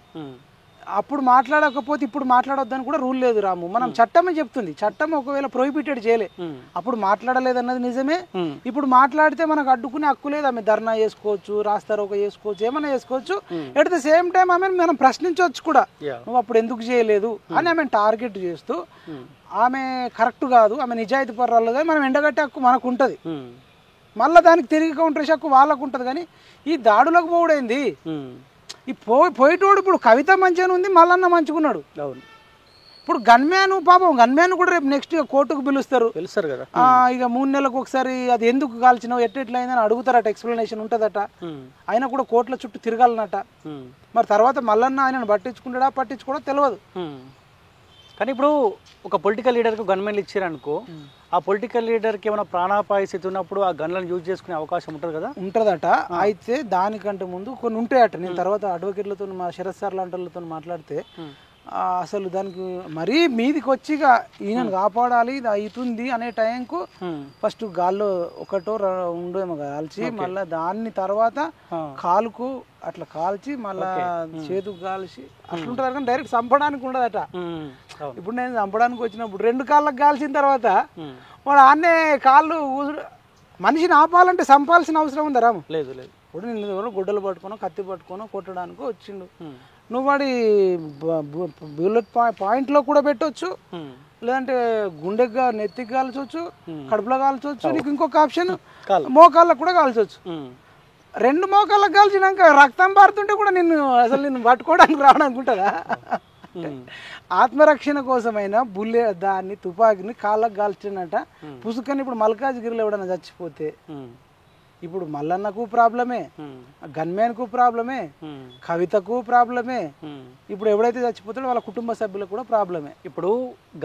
అప్పుడు మాట్లాడకపోతే ఇప్పుడు మాట్లాడొద్దని కూడా రూల్ లేదు రాము. మనం చట్టమే చెప్తుంది, చట్టం ఒకవేళ ప్రొహిబిటెడ్ చేయలే, అప్పుడు మాట్లాడలేదన్నది నిజమే. ఇప్పుడు మాట్లాడితే మనకు అడ్డుకునే హక్కు లేదు. ఆమె ధర్నా చేసుకోవచ్చు, రాస్తారోక చేసుకోవచ్చు, ఏమైనా చేసుకోవచ్చు. ఎట్ ద సేమ్ టైం ఆమె మనం ప్రశ్నించవచ్చు కూడా, నువ్వు అప్పుడు ఎందుకు చేయలేదు అని ఆమె టార్గెట్ చేస్తూ, ఆమె కరెక్ట్ కాదు, ఆమె నిజాయితీ పర్వాలేదు, మనం ఎండగట్టే హక్కు మనకు ఉంటుంది. మళ్ళీ దానికి తిరిగి కౌంటర్ హక్కు వాళ్ళకు ఉంటుంది. కానీ ఈ దాడులకు పోవడైంది. ఈ పోయేటోడు ఇప్పుడు కవిత మంచిగానే ఉంది, మల్లన్న మంచుకున్నాడు. అవును. ఇప్పుడు గన్మ్యాన్ పాపం, గన్మ్యాన్ కూడా రేపు నెక్స్ట్ కోర్టుకు పిలుస్తారు కదా. ఇక 3 నెలలకు ఒకసారి అది ఎందుకు కాల్చినావు, ఎట్లయిందని అడుగుతారట, ఎక్స్ప్లెనేషన్ ఉంటుందట. ఆయన కూడా కోర్టుల చుట్టూ తిరగాలన్నట. మరి తర్వాత మల్లన్న ఆయనను పట్టించుకుంటాడా పట్టించుకోవడో తెలియదు. కానీ ఇప్పుడు ఒక పొలిటికల్ లీడర్కు గన్మెన్లు ఇచ్చారనుకో, ఆ పొలిటికల్ లీడర్కి ఏమైనా ప్రాణాపాయ స్థితి ఉన్నప్పుడు ఆ గన్లను యూజ్ చేసుకునే అవకాశం ఉంటుంది కదా. ఉంటుందట. అయితే దానికంటే ముందు కొన్ని ఉంటాయట. నేను తర్వాత అడ్వకేట్లతో, మా శరత్ సార్ లాంటి వాళ్ళతో మాట్లాడితే, అసలు దానికి మరీ మీదికి వచ్చి ఈయనను కాపాడాలి, ఇది అవుతుంది అనే టైంకు ఫస్ట్ గాల్లో ఒకటో ఉండేమో కాల్చి, మళ్ళీ దాన్ని తర్వాత కాలుకు అట్లా కాల్చి, మళ్ళా చేతుకు కాల్చి అట్లుంటారు. కానీ డైరెక్ట్ చంపడానికి ఉండదట. ఇప్పుడు నేను చంపడానికి వచ్చినప్పుడు 2 కాళ్ళకు కాల్చిన తర్వాత వాడు ఆన్నే కాళ్ళు మనిషిని ఆపాలంటే చంపాల్సిన అవసరం ఉందా రాము? లేదు లేదు. ఇప్పుడు నేను గుడ్డలు పట్టుకోనో కత్తి పట్టుకోనో కొట్టడానికి వచ్చిండు, నువ్వు వాడి బుల్లెట్ పాయింట్లో కూడా పెట్టవచ్చు, లేదంటే గుండెగా నెత్తికి కాల్చవచ్చు, కడుపులో కాల్చవచ్చు, నీకు ఇంకొక ఆప్షన్ మోకాళ్ళకు కూడా కాల్చవచ్చు. 2 మోకాళ్ళకు కాల్చినాక రక్తం పారుతుంటే కూడా నిన్ను పట్టుకోవడానికి రావడానికి ఉంటుందా? ఆత్మరక్షణ కోసమైనా దాన్ని తుపాకిని కాళ్ళకు కాల్చినట్ట పుసుకని. ఇప్పుడు మల్కాజ్గిరిలో ఎవడన్నా చచ్చిపోతే ఇప్పుడు మల్లన్నకు ప్రాబ్లమే, గన్మ్యాన్కు ప్రాబ్లమే, కవితకు ప్రాబ్లమే, ఇప్పుడు ఎవడైతే చచ్చిపోతాడో వాళ్ళ కుటుంబ సభ్యులకు కూడా ప్రాబ్లమే. ఇప్పుడు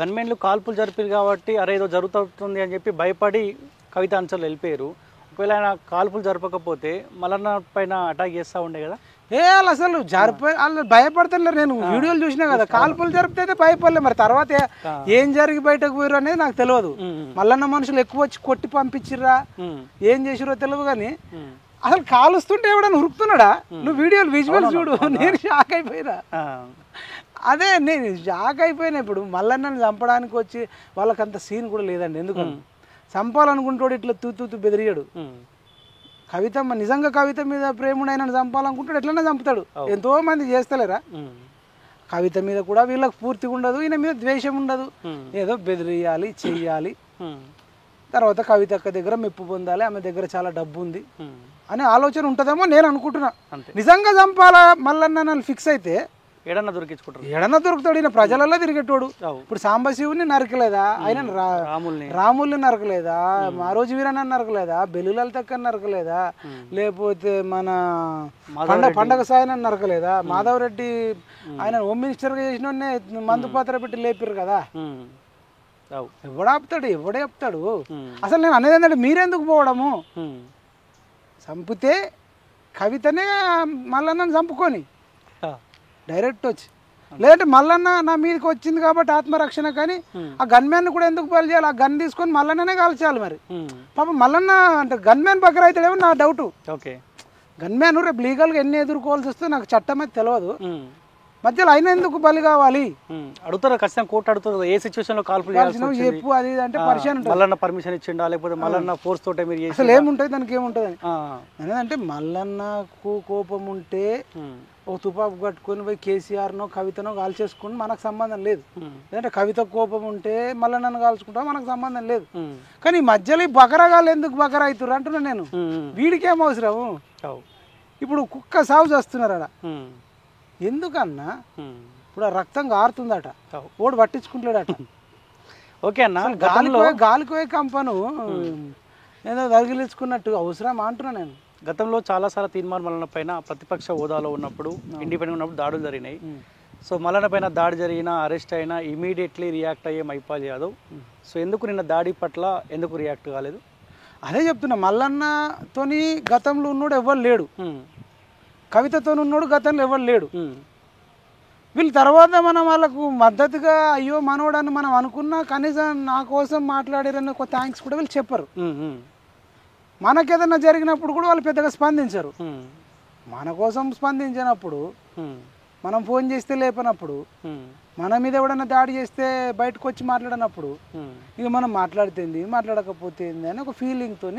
గన్మెన్లు కాల్పులు జరిపారు కాబట్టి అరే ఏదో జరుగుతుంది అని చెప్పి భయపడి కవిత అంచలు వెళ్ళిపోయారు. ఒకవేళ ఆయన కాల్పులు జరపకపోతే మల్లన్న పైన అటాక్ చేస్తూ ఉండే కదా. వాళ్ళు అసలు వాళ్ళు భయపడుతున్నారు. నేను వీడియోలు చూసినా కదా, కాల్పులు జరిపితే భయపడలే. మరి తర్వాత ఏం జరిగి బయటకు పోయారు అనేది నాకు తెలియదు. మల్లన్న మనుషులు ఎక్కువ వచ్చి కొట్టి పంపించిర్రా, ఏం చేసిరో తెలియదు. కానీ అసలు కాలుస్తుంటే ఎవడన్నా ఉరుకుతున్నాడా? నువ్వు వీడియోలు విజువల్స్ చూడు. నేను షాక్ అయిపోయినా. అదే నేను షాక్ అయిపోయినా. ఇప్పుడు మల్లన్నని చంపడానికి వచ్చి వాళ్ళకంత సీన్ కూడా లేదండి. ఎందుకని చంపాలనుకుంటాడు ఇట్లా తూ బెదిరియాడు. కవిత నిజంగా కవిత మీద ప్రేముడైనా చంపాలనుకుంటాడు, ఎట్లన్నా చంపుతాడు. ఎంతో మంది చేస్తలేరా? కవిత మీద కూడా వీళ్ళకి పూర్తిగా ఉండదు, ఈయన మీద ద్వేషం ఉండదు. ఏదో బెదిరియాలి, చెయ్యాలి, తర్వాత కవితక్క దగ్గర మెప్పు పొందాలి, ఆమె దగ్గర చాలా డబ్బు ఉంది అనే ఆలోచన ఉంటుందేమో నేను అనుకుంటున్నా. నిజంగా చంపాలా మల్లన్న నన్ను ఫిక్స్ అయితే ఏడన్నా దొరికించుకుంటారు, ఏడన్నా దొరుకుతాడు. ఈయన ప్రజలలో తిరిగేటోడు. ఇప్పుడు సాంబశివుని నరకలేదా, ఆయన రాముల్ని నరకలేదా, మారోజు వీరన్న నరకలేదా, బెల్లులతక్క నరకలేదా, లేకపోతే మన పండగ సాయన నరకలేదా, మాధవరెడ్డి ఆయన హోమ్ మినిస్టర్గా చేసిన మందు పాత్ర పెట్టి లేపారు కదా. ఎవడాపుతాడు, ఎవడే చెప్తాడు? అసలు నేను అనేది ఏంటంటే మీరెందుకు పోవడము? చంపితే కవితనే మల్లన్నను చంపుకొని డైరెక్ట్ వచ్చి, లేదంటే మల్లన్న నా మీదకి వచ్చింది కాబట్టి ఆత్మరక్షణ, కానీ ఆ గన్మ్యాన్ కూడా ఎందుకు బలి చేయాలి? ఆ గన్ తీసుకొని మల్లన్ననే కాల్చాలి. మరి పాపం మల్లన్న అంటే గన్మ్యాన్ బకర అవుతాడేమో నా డౌట్. ఓకే, గన్మ్యాన్ రేపు లీగల్గా ఎన్ని ఎదుర్కోవాల్సి వస్తే నాకు చట్టం అయితే తెలియదు. మధ్యలో అయినా ఎందుకు బలి కావాలి? అడుగుతారు ఖచ్చితంగా, కోర్టు అడుగుతారు ఏ సిచ్యువేషన్ లో కాల్పు చెప్పు, అది అంటే పరిచయం మల్లన్న పర్మిషన్ ఇచ్చిండా లేకపోతే మల్లన్న ఫోర్స్ తోటే మీరు చేసి అసలు ఏముంటుంది దానికి? ఏముంటుంది అని అంటే మల్లన్నకు కోపం ఉంటే ఒక తుపాకు కట్టుకొని పోయి కేసీఆర్నో కవితనో కాల్చేసుకుని మనకు సంబంధం లేదు. లేదంటే కవిత కోపం ఉంటే మల్లన్నను కాల్చుకుంటా మనకు సంబంధం లేదు. కానీ ఈ మధ్యలో ఈ బకరగాళ్ళు ఎందుకు బకర అవుతారు అంటున్నా నేను. వీడికేం అవసరము? ఇప్పుడు కుక్క సాగు చేస్తున్నారు అక్కడ, ఎందుకన్నా? ఇప్పుడు ఆ రక్తం కారుతుందట, ఓడు పట్టించుకుంటాడట. ఓకే అన్న, గాలికి పోయి కంపను ఏదో తగిలించుకున్నట్టు అవసరం అంటున్నా నేను. గతంలో చాలాసార్లు తీన్మార్ మల్లన్న పైన ప్రతిపక్ష హోదాలో ఉన్నప్పుడు, ఇండిపెండెంట్ ఉన్నప్పుడు దాడులు జరిగినాయి. సో మల్లన్న పైన దాడి జరిగినా, అరెస్ట్ అయినా ఇమీడియట్లీ రియాక్ట్ అయ్యే మైపాల్ యాదవ్. సో ఎందుకు నిన్న దాడి పట్ల ఎందుకు రియాక్ట్ కాలేదు? అదే చెప్తున్నా, మల్లన్నతోని గతంలో ఉన్నాడు ఎవరు లేడు, కవితతో ఉన్నాడు గతంలో ఎవరు లేడు. వీళ్ళ తర్వాత మనం వాళ్ళకు మద్దతుగా అయ్యో మనోడని మనం అనుకున్నా కనీసం నా కోసం మాట్లాడారని ఒక థ్యాంక్స్ కూడా వీళ్ళు చెప్పరు. మనకేదన్నా జరిగినప్పుడు కూడా వాళ్ళు పెద్దగా స్పందించరు. మన కోసం స్పందించినప్పుడు, మనం ఫోన్ చేస్తే లేపనప్పుడు, మన మీద ఎవడన్నా దాడి చేస్తే బయటకు వచ్చి మాట్లాడినప్పుడు ఇక మనం మాట్లాడితేంది మాట్లాడకపోతే అని ఒక ఫీలింగ్తో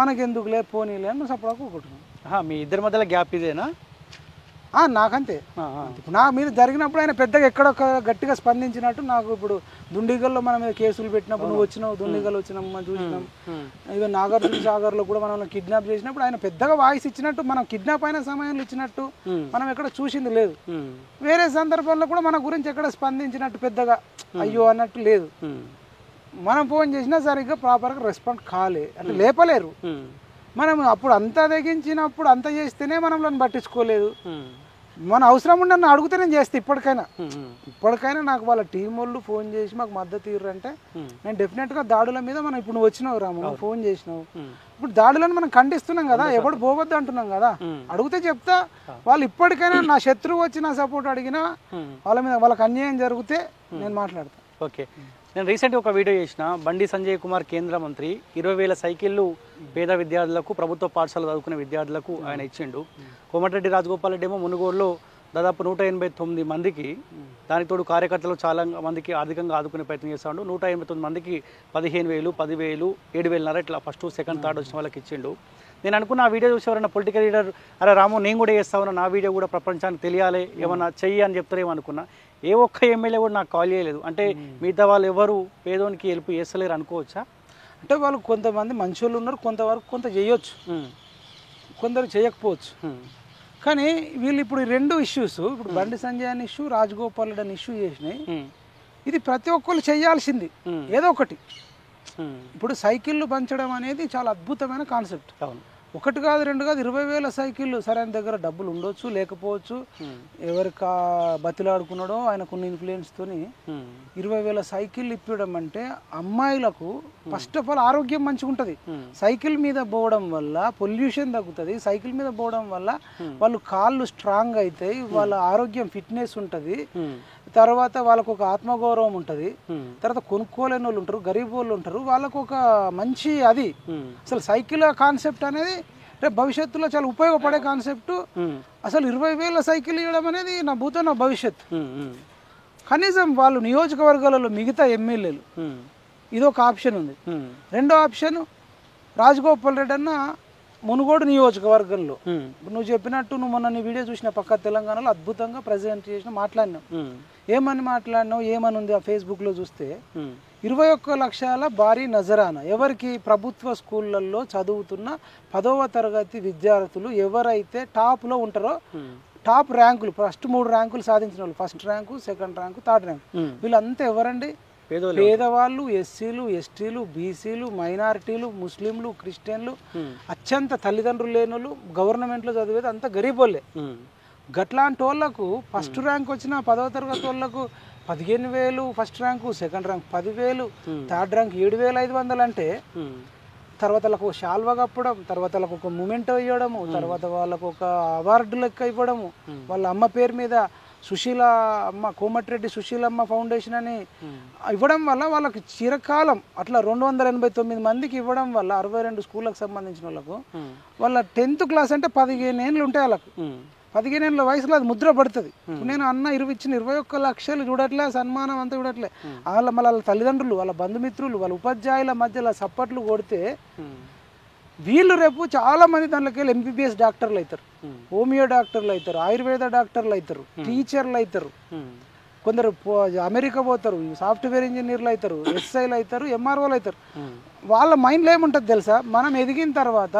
మనకెందుకు లే పోనీలే అని సపోర్ట్ కూకుంటున్నాం. మీ ఇద్దరి మధ్యలో గ్యాప్ ఇదేనా? నాకంతే. నా మీద జరిగినప్పుడు ఆయన పెద్దగా ఎక్కడ గట్టిగా స్పందించినట్టు నాకు ఇప్పుడు దుండిగల్లో మన మీద కేసులు పెట్టినప్పుడు నువ్వు వచ్చినావు, దుండిగల్ వచ్చినాం మనం చూసినాం. ఈవెన్ నాగార్జున సాగర్లో కూడా మనం కిడ్నాప్ చేసినప్పుడు ఆయన పెద్దగా వాయిస్ ఇచ్చినట్టు, మనం కిడ్నాప్ అయిన సమయంలో ఇచ్చినట్టు మనం ఎక్కడ చూసింది లేదు. వేరే సందర్భంలో కూడా మన గురించి ఎక్కడ స్పందించినట్టు పెద్దగా అయ్యో అన్నట్టు లేదు. మనం ఫోన్ చేసినా సరిగ్గా ప్రాపర్గా రెస్పాండ్ కాలే, అంటే లేపలేరు. మనం అప్పుడు అంతా తెగించినప్పుడు అంత చేస్తేనే మనల్ని పట్టించుకోలేదు. మన అవసరం ఉండని అడిగితే నేను చేస్తే ఇప్పటికైనా నాకు వాళ్ళ టీం వాళ్ళు ఫోన్ చేసి మాకు మద్దతు ఇవ్వరంటే నేను డెఫినెట్గా దాడుల మీద మనం ఇప్పుడు నువ్వు వచ్చినావు రాము, నువ్వు ఫోన్ చేసినావు, ఇప్పుడు దాడులను మనం ఖండిస్తున్నాం కదా, ఎవడు పోవద్దు అంటున్నాం కదా. అడిగితే చెప్తా, వాళ్ళు ఇప్పటికైనా నా శత్రువు వచ్చి నా సపోర్ట్ అడిగినా వాళ్ళ మీద వాళ్ళకి అన్యాయం జరిగితే నేను మాట్లాడతాను. ఓకే, నేను రీసెంట్గా ఒక వీడియో చేసిన, బండి సంజయ్ కుమార్ కేంద్ర మంత్రి 20,000 సైకిళ్ళు పేద విద్యార్థులకు, ప్రభుత్వ పాఠశాల చదువుకునే విద్యార్థులకు ఆయన ఇచ్చిండు. కోమటిరెడ్డి రాజగోపాల్ రెడ్డి ఏమో మునుగోడులో దాదాపు 189 మందికి, దానికి తోడు కార్యకర్తలు చాలా మందికి ఆర్థికంగా ఆదుకునే ప్రయత్నం చేస్తాడు. 189 మందికి 15,000, 10,000, 7,500 ఇట్లా ఫస్ట్, సెకండ్, థర్డ్ వచ్చిన వాళ్ళకి ఇచ్చిండు. నేను అనుకున్న ఆ వీడియో చూసి ఎవరైనా పొలిటికల్ లీడర్ అరే రాము నేను కూడా చేస్తాను, నా వీడియో కూడా ప్రపంచానికి తెలియాలి, ఏమన్నా చెయ్యి అని చెప్తారేమో అనుకున్నా. ఏ ఒక్క ఎమ్మెల్యే కూడా నాకు కాల్ చేయలేదు. అంటే మిగతా వాళ్ళు ఎవరు పేదోనికి హెల్ప్ చేస్తలేరు అనుకోవచ్చా? అంటే వాళ్ళు కొంతమంది మంచి వాళ్ళు ఉన్నారు, కొంతవరకు కొంత చేయొచ్చు, కొందరు చేయకపోవచ్చు. కానీ వీళ్ళు ఇప్పుడు 2 ఇష్యూస్, ఇప్పుడు బండి సంజయ్ అని ఇష్యూ, రాజగోపాల్ రెడ్డి అని ఇష్యూ చేసినాయి. ఇది ప్రతి ఒక్కరు చేయాల్సింది ఏదో ఒకటి. ఇప్పుడు సైకిళ్ళు పంచడం అనేది చాలా అద్భుతమైన కాన్సెప్ట్. అవును, 1 కాదు 2 కాదు 20,000 సైకిళ్ళు. సరే ఆయన దగ్గర డబ్బులు ఉండొచ్చు, లేకపోవచ్చు, ఎవరికి బతిలాడుకున్నాడో ఆయనకున్న ఇన్ఫ్లుయెన్స్తోని 20,000 సైకిళ్ళు ఇప్పడం అంటే అమ్మాయిలకు ఫస్ట్ ఆఫ్ ఆల్ ఆరోగ్యం మంచిగా ఉంటుంది. సైకిల్ మీద పోవడం వల్ల పొల్యూషన్ తగ్గుతుంది, సైకిల్ మీద పోవడం వల్ల వాళ్ళు కాళ్ళు స్ట్రాంగ్ అవుతాయి, వాళ్ళ ఆరోగ్యం ఫిట్నెస్ ఉంటుంది, తర్వాత వాళ్ళకు ఒక ఆత్మగౌరవం ఉంటుంది, తర్వాత కొనుక్కోలేని వాళ్ళు ఉంటారు, గరీబ్ వాళ్ళు ఉంటారు, వాళ్ళకు ఒక మంచి అది అసలు సైకిల్ కాన్సెప్ట్ అనేది రేపు భవిష్యత్తులో చాలా ఉపయోగపడే కాన్సెప్ట్. అసలు 20,000 సైకిల్ ఇవ్వడం అనేది నా భూతో నా భవిష్యత్. కనీసం వాళ్ళు నియోజకవర్గాలలో మిగతా ఎమ్మెల్యేలు ఇదొక ఆప్షన్ ఉంది. రెండో ఆప్షన్ రాజగోపాల్ రెడ్డి అన్న మునుగోడు నియోజకవర్గంలో నువ్వు చెప్పినట్టు, నువ్వు మొన్న నీ వీడియో చూసిన పక్క తెలంగాణలో అద్భుతంగా ప్రజెంట్ చేసిన మాట్లాడినావు. ఏమని మాట్లాడినావు, ఏమని ఉంది ఆ ఫేస్బుక్లో చూస్తే 21 లక్షల భారీ నజరానా. ఎవరికి? ప్రభుత్వ స్కూళ్ళల్లో చదువుతున్న 10వ తరగతి విద్యార్థులు ఎవరైతే టాప్లో ఉంటారో, టాప్ ర్యాంకులు, ఫస్ట్ 3 ర్యాంకులు సాధించిన వాళ్ళు, first rank, second rank, third rank, వీళ్ళంతా ఎవరండి? పేదవాళ్ళు, ఎస్సీలు, ఎస్టీలు, బీసీలు, మైనారిటీలు, ముస్లింలు, క్రిస్టియన్లు, అత్యంత తల్లిదండ్రులు లేని వాళ్ళు, గవర్నమెంట్లో చదివేది అంతా గరీబ్ వాళ్ళే. గట్లాంటి వాళ్ళకు ఫస్ట్ ర్యాంక్ వచ్చిన 10వ తరగతి వాళ్ళకు 15,000 first rank, second rank 10,000, third rank 7,500 అంటే తర్వాత వాళ్ళకు శాల్వా కప్పడం, తర్వాత వాళ్ళకు ఒక మూమెంట్ ఇవ్వడము, తర్వాత వాళ్ళకు ఒక అవార్డు లెక్క ఇవ్వడము, వాళ్ళ అమ్మ పేరు మీద సుశీల అమ్మ, కోమటిరెడ్డి సుశీలమ్మ ఫౌండేషన్ అని ఇవ్వడం వల్ల వాళ్ళకి చిరకాలం అట్లా 289 మందికి ఇవ్వడం వల్ల 62 స్కూళ్ళకు సంబంధించిన వాళ్ళకు వాళ్ళ 10th క్లాస్ అంటే 15 ఏళ్ళు ఉంటాయి వాళ్ళకు. 15 ఏళ్ళ వయసులో అది ముద్ర పడుతుంది. నేను అన్న ఇచ్చిన 21 లక్షలు చూడట్లే, సన్మానం అంతా చూడట్లే. వాళ్ళ తల్లిదండ్రులు, వాళ్ళ బంధుమిత్రులు, వాళ్ళ ఉపాధ్యాయుల మధ్యలో సప్పట్లు కొడితే వీళ్ళు రేపు చాలా మంది దాంట్లోకి వెళ్ళి ఎంబీబీఎస్ డాక్టర్లు అవుతారు, హోమియో డాక్టర్లు అవుతారు, ఆయుర్వేద డాక్టర్లు అవుతారు, టీచర్లు అవుతారు, కొందరు అమెరికా పోతారు, సాఫ్ట్వేర్ ఇంజనీర్లు అవుతారు, ఎస్ఐలు అవుతారు, ఎంఆర్ఓలు అవుతారు. వాళ్ళ మైండ్లో ఏముంటుంది తెలుసా, మనం ఎదిగిన తర్వాత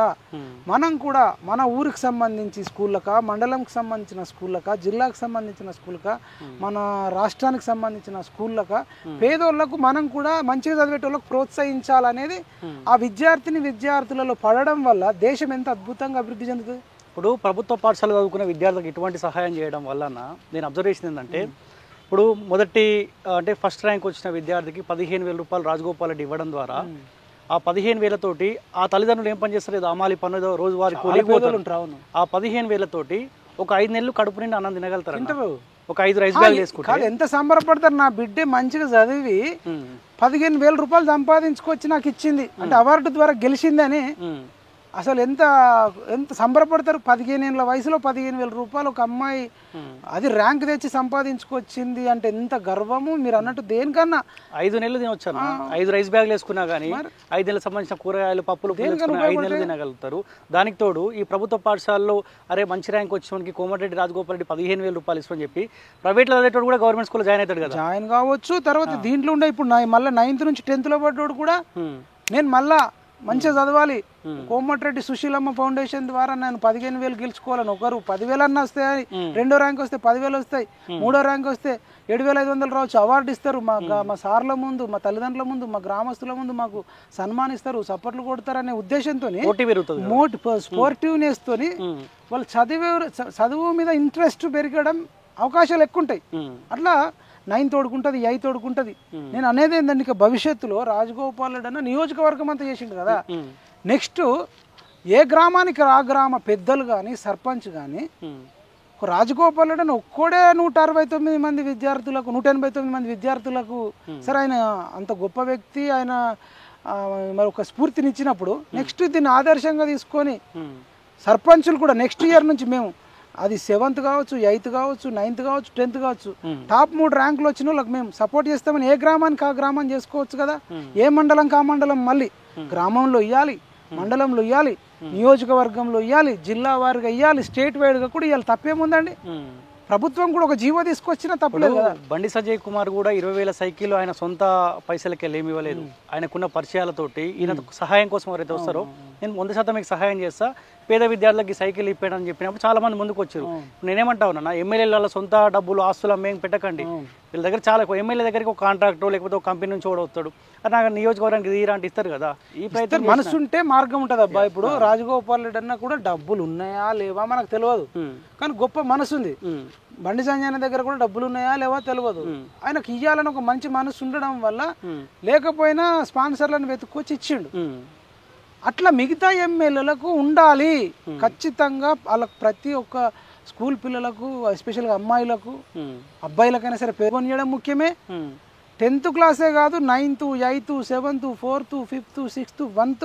మనం కూడా మన ఊరికి సంబంధించి స్కూళ్ళకా, మండలంకి సంబంధించిన స్కూళ్ళకా, జిల్లాకు సంబంధించిన స్కూళ్ళకా, మన రాష్ట్రానికి సంబంధించిన స్కూళ్ళకా పేదోళ్లకు మనం కూడా మంచిగా చదివేటోళ్ళకు ప్రోత్సహించాలనేది ఆ విద్యార్థులలో పడడం వల్ల దేశం ఎంత అద్భుతంగా అభివృద్ధి చెందుతుంది. ఇప్పుడు ప్రభుత్వ పాఠశాల చదువుకునే విద్యార్థులకు ఇటువంటి సహాయం చేయడం వలన నేను అబ్జర్వేషన్ ఏంటంటే, ఇప్పుడు మొదటి అంటే ఫస్ట్ ర్యాంక్ వచ్చిన విద్యార్థికి 15,000 రూపాయలు రాజగోపాల్ రెడ్డి ఇవ్వడం ద్వారా ఆ 15,000 తోటి ఆ తల్లిదండ్రులు ఏం పని చేస్తారు, ఏదో అమాలి పన్ను, ఏదో రోజువారీ కూలిపోతారు. ఆ 15,000 తోటి ఒక 5 నెలలు కడుపు నిండి అన్నం తినగలుగుతారు. ఒక 5 రైస్ బ్యాగ్ వేసుకుంటారు. ఎంత సంబరపడతారు, నా బిడ్డే మంచిగా చదివి 15,000 రూపాయలు సంపాదించుకొచ్చి నాకు ఇచ్చింది అంటే అవార్డు ద్వారా గెలిచిందని అసలు ఎంత ఎంత సంబరపడతారు. 15 ఏళ్ళ వయసులో 15,000 రూపాయలు ఒక అమ్మాయి అది ర్యాంక్ తెచ్చి సంపాదించుకొచ్చింది అంటే ఎంత గర్వము. మీరు అన్నట్టు దేనికన్నా 5 నెలలు తినొచ్చాను, 5 రైస్ బ్యాగ్లు వేసుకున్నా కానీ 5 నెలలకు సంబంధించిన కూరగాయలు, పప్పులు 5 నెలలు తినగలుగుతారు. దానికి తోడు ఈ ప్రభుత్వ పాఠశాలలో అరే మంచి ర్యాంక్ వచ్చినకి కోమటిరెడ్డి రాజగోపాల్ రెడ్డి 15,000 రూపాయలు ఇస్తామని చెప్పి ప్రైవేట్లో చదివేటోడు కూడా గవర్నమెంట్ స్కూల్లో జాయిన్ అవుతాడు కదా, జాయిన్ కావచ్చు. తర్వాత దీంట్లో ఉండే ఇప్పుడు మళ్ళీ 9th నుంచి 10th లో పడ్డోడు కూడా నేను మళ్ళా మంచిగా చదవాలి, కోమటిరెడ్డి సుశీలమ్మ ఫౌండేషన్ ద్వారా నేను 15,000 గెలుచుకోవాలని, ఒకరు 10,000 అన్న వస్తాయి, 2వ ర్యాంక్ వస్తే 10,000 వస్తాయి, 3వ ర్యాంక్ వస్తే 7,500 రావచ్చు, అవార్డు ఇస్తారు. మా సార్ల ముందు, మా తల్లిదండ్రుల ముందు, మా గ్రామస్తుల ముందు మాకు సన్మానిస్తారు, సపోర్ట్లు కొడతారు అనే ఉద్దేశంతో స్పోర్టివ్నెస్ తోని వాళ్ళు చదువు మీద ఇంట్రెస్ట్ పెరగడం అవకాశాలు ఎక్కువ ఉంటాయి. అట్లా 9th తోడుకుంటుంది, 8th తోడుకుంటుంది. నేను అనేది ఏంటంటే ఇక భవిష్యత్తులో రాజగోపాల్ రెడ్డి అన్న నియోజకవర్గం అంతా చేసిండు కదా, నెక్స్ట్ ఏ గ్రామానికి ఆ గ్రామ పెద్దలు కానీ సర్పంచ్ కానీ రాజగోపాల్ రెడ్డి అని ఒక్కడే 169 మంది విద్యార్థులకు, 189 మంది విద్యార్థులకు సరే ఆయన అంత గొప్ప వ్యక్తి, ఆయన మరి ఒక స్ఫూర్తినిచ్చినప్పుడు నెక్స్ట్ దీన్ని ఆదర్శంగా తీసుకొని సర్పంచులు కూడా నెక్స్ట్ ఇయర్ నుంచి మేము అది 7th కావచ్చు, 8th కావచ్చు, 9th కావచ్చు, 10th కావచ్చు, టాప్ 3 ర్యాంకులు వచ్చిన వాళ్ళకి మేము సపోర్ట్ చేస్తామని ఏ గ్రామానికి ఆ గ్రామం చేసుకోవచ్చు కదా. ఏ మండలంకి ఆ మండలం మళ్ళీ గ్రామంలో ఇవ్వాలి, మండలంలో ఇవ్వాలి, నియోజకవర్గంలో ఇవ్వాలి, జిల్లా వారిగా ఇవ్వాలి, స్టేట్ వైడ్గా కూడా ఇవ్వాలి. తప్పేముందండి, ప్రభుత్వం కూడా ఒక జీవో తీసుకొచ్చినా తప్పలేదు కదా. బండి సంజయ్ కుమార్ కూడా 20,000 సైకిల్ ఆయన సొంత పైసలకి వెళ్ళి ఏమి ఇవ్వలేదు, ఆయనకున్న పరిచయాలతోటి ఈయన సహాయం కోసం ఎవరైతే వస్తారో నేను 100% మీకు సహాయం చేస్తా, పేద విద్యార్థులకి సైకిల్ ఇప్పాడని చెప్పినప్పుడు చాలా మంది ముందుకు వచ్చారు. నేనేమంటా ఉన్నా, ఎమ్మెల్యేల సొంత డబ్బులు ఆస్తులు అమ్మేం పెట్టకండి, వీళ్ళ దగ్గర చాలా ఎమ్మెల్యే దగ్గరికి ఒక కాంట్రాక్టర్ లేకపోతే ఒక కంపెనీ నుంచి కూడా వస్తాడు, నాకు నియోజకవర్గానికి తీరాంటి ఇస్తారు కదా. ఈ ప్రయత్నం మనసు ఉంటే మార్గం ఉంటుంది అబ్బా. ఇప్పుడు రాజగోపాల్ రెడ్డి అన్న కూడా డబ్బులు ఉన్నాయా లేవా మనకు తెలియదు, కానీ గొప్ప మనసు ఉంది. బండి సంజయ్ దగ్గర కూడా డబ్బులు ఉన్నాయా లేవా తెలియదు, ఆయనకు ఇయ్యాలని ఒక మంచి మనసు ఉండడం వల్ల లేకపోయినా స్పాన్సర్లను వెతుక్కొచ్చి ఇచ్చిండు. అట్లా మిగతా ఎమ్మెల్యేలకు ఉండాలి ఖచ్చితంగా. వాళ్ళకు ప్రతి ఒక్క స్కూల్ పిల్లలకు, ఎస్పెషల్గా అమ్మాయిలకు, అబ్బాయిలకైనా సరే పేరు కొనియడం ముఖ్యమే. 10th క్లాసే కాదు, 9th, 8th, 7th, 4th, 5th, 6th, 1th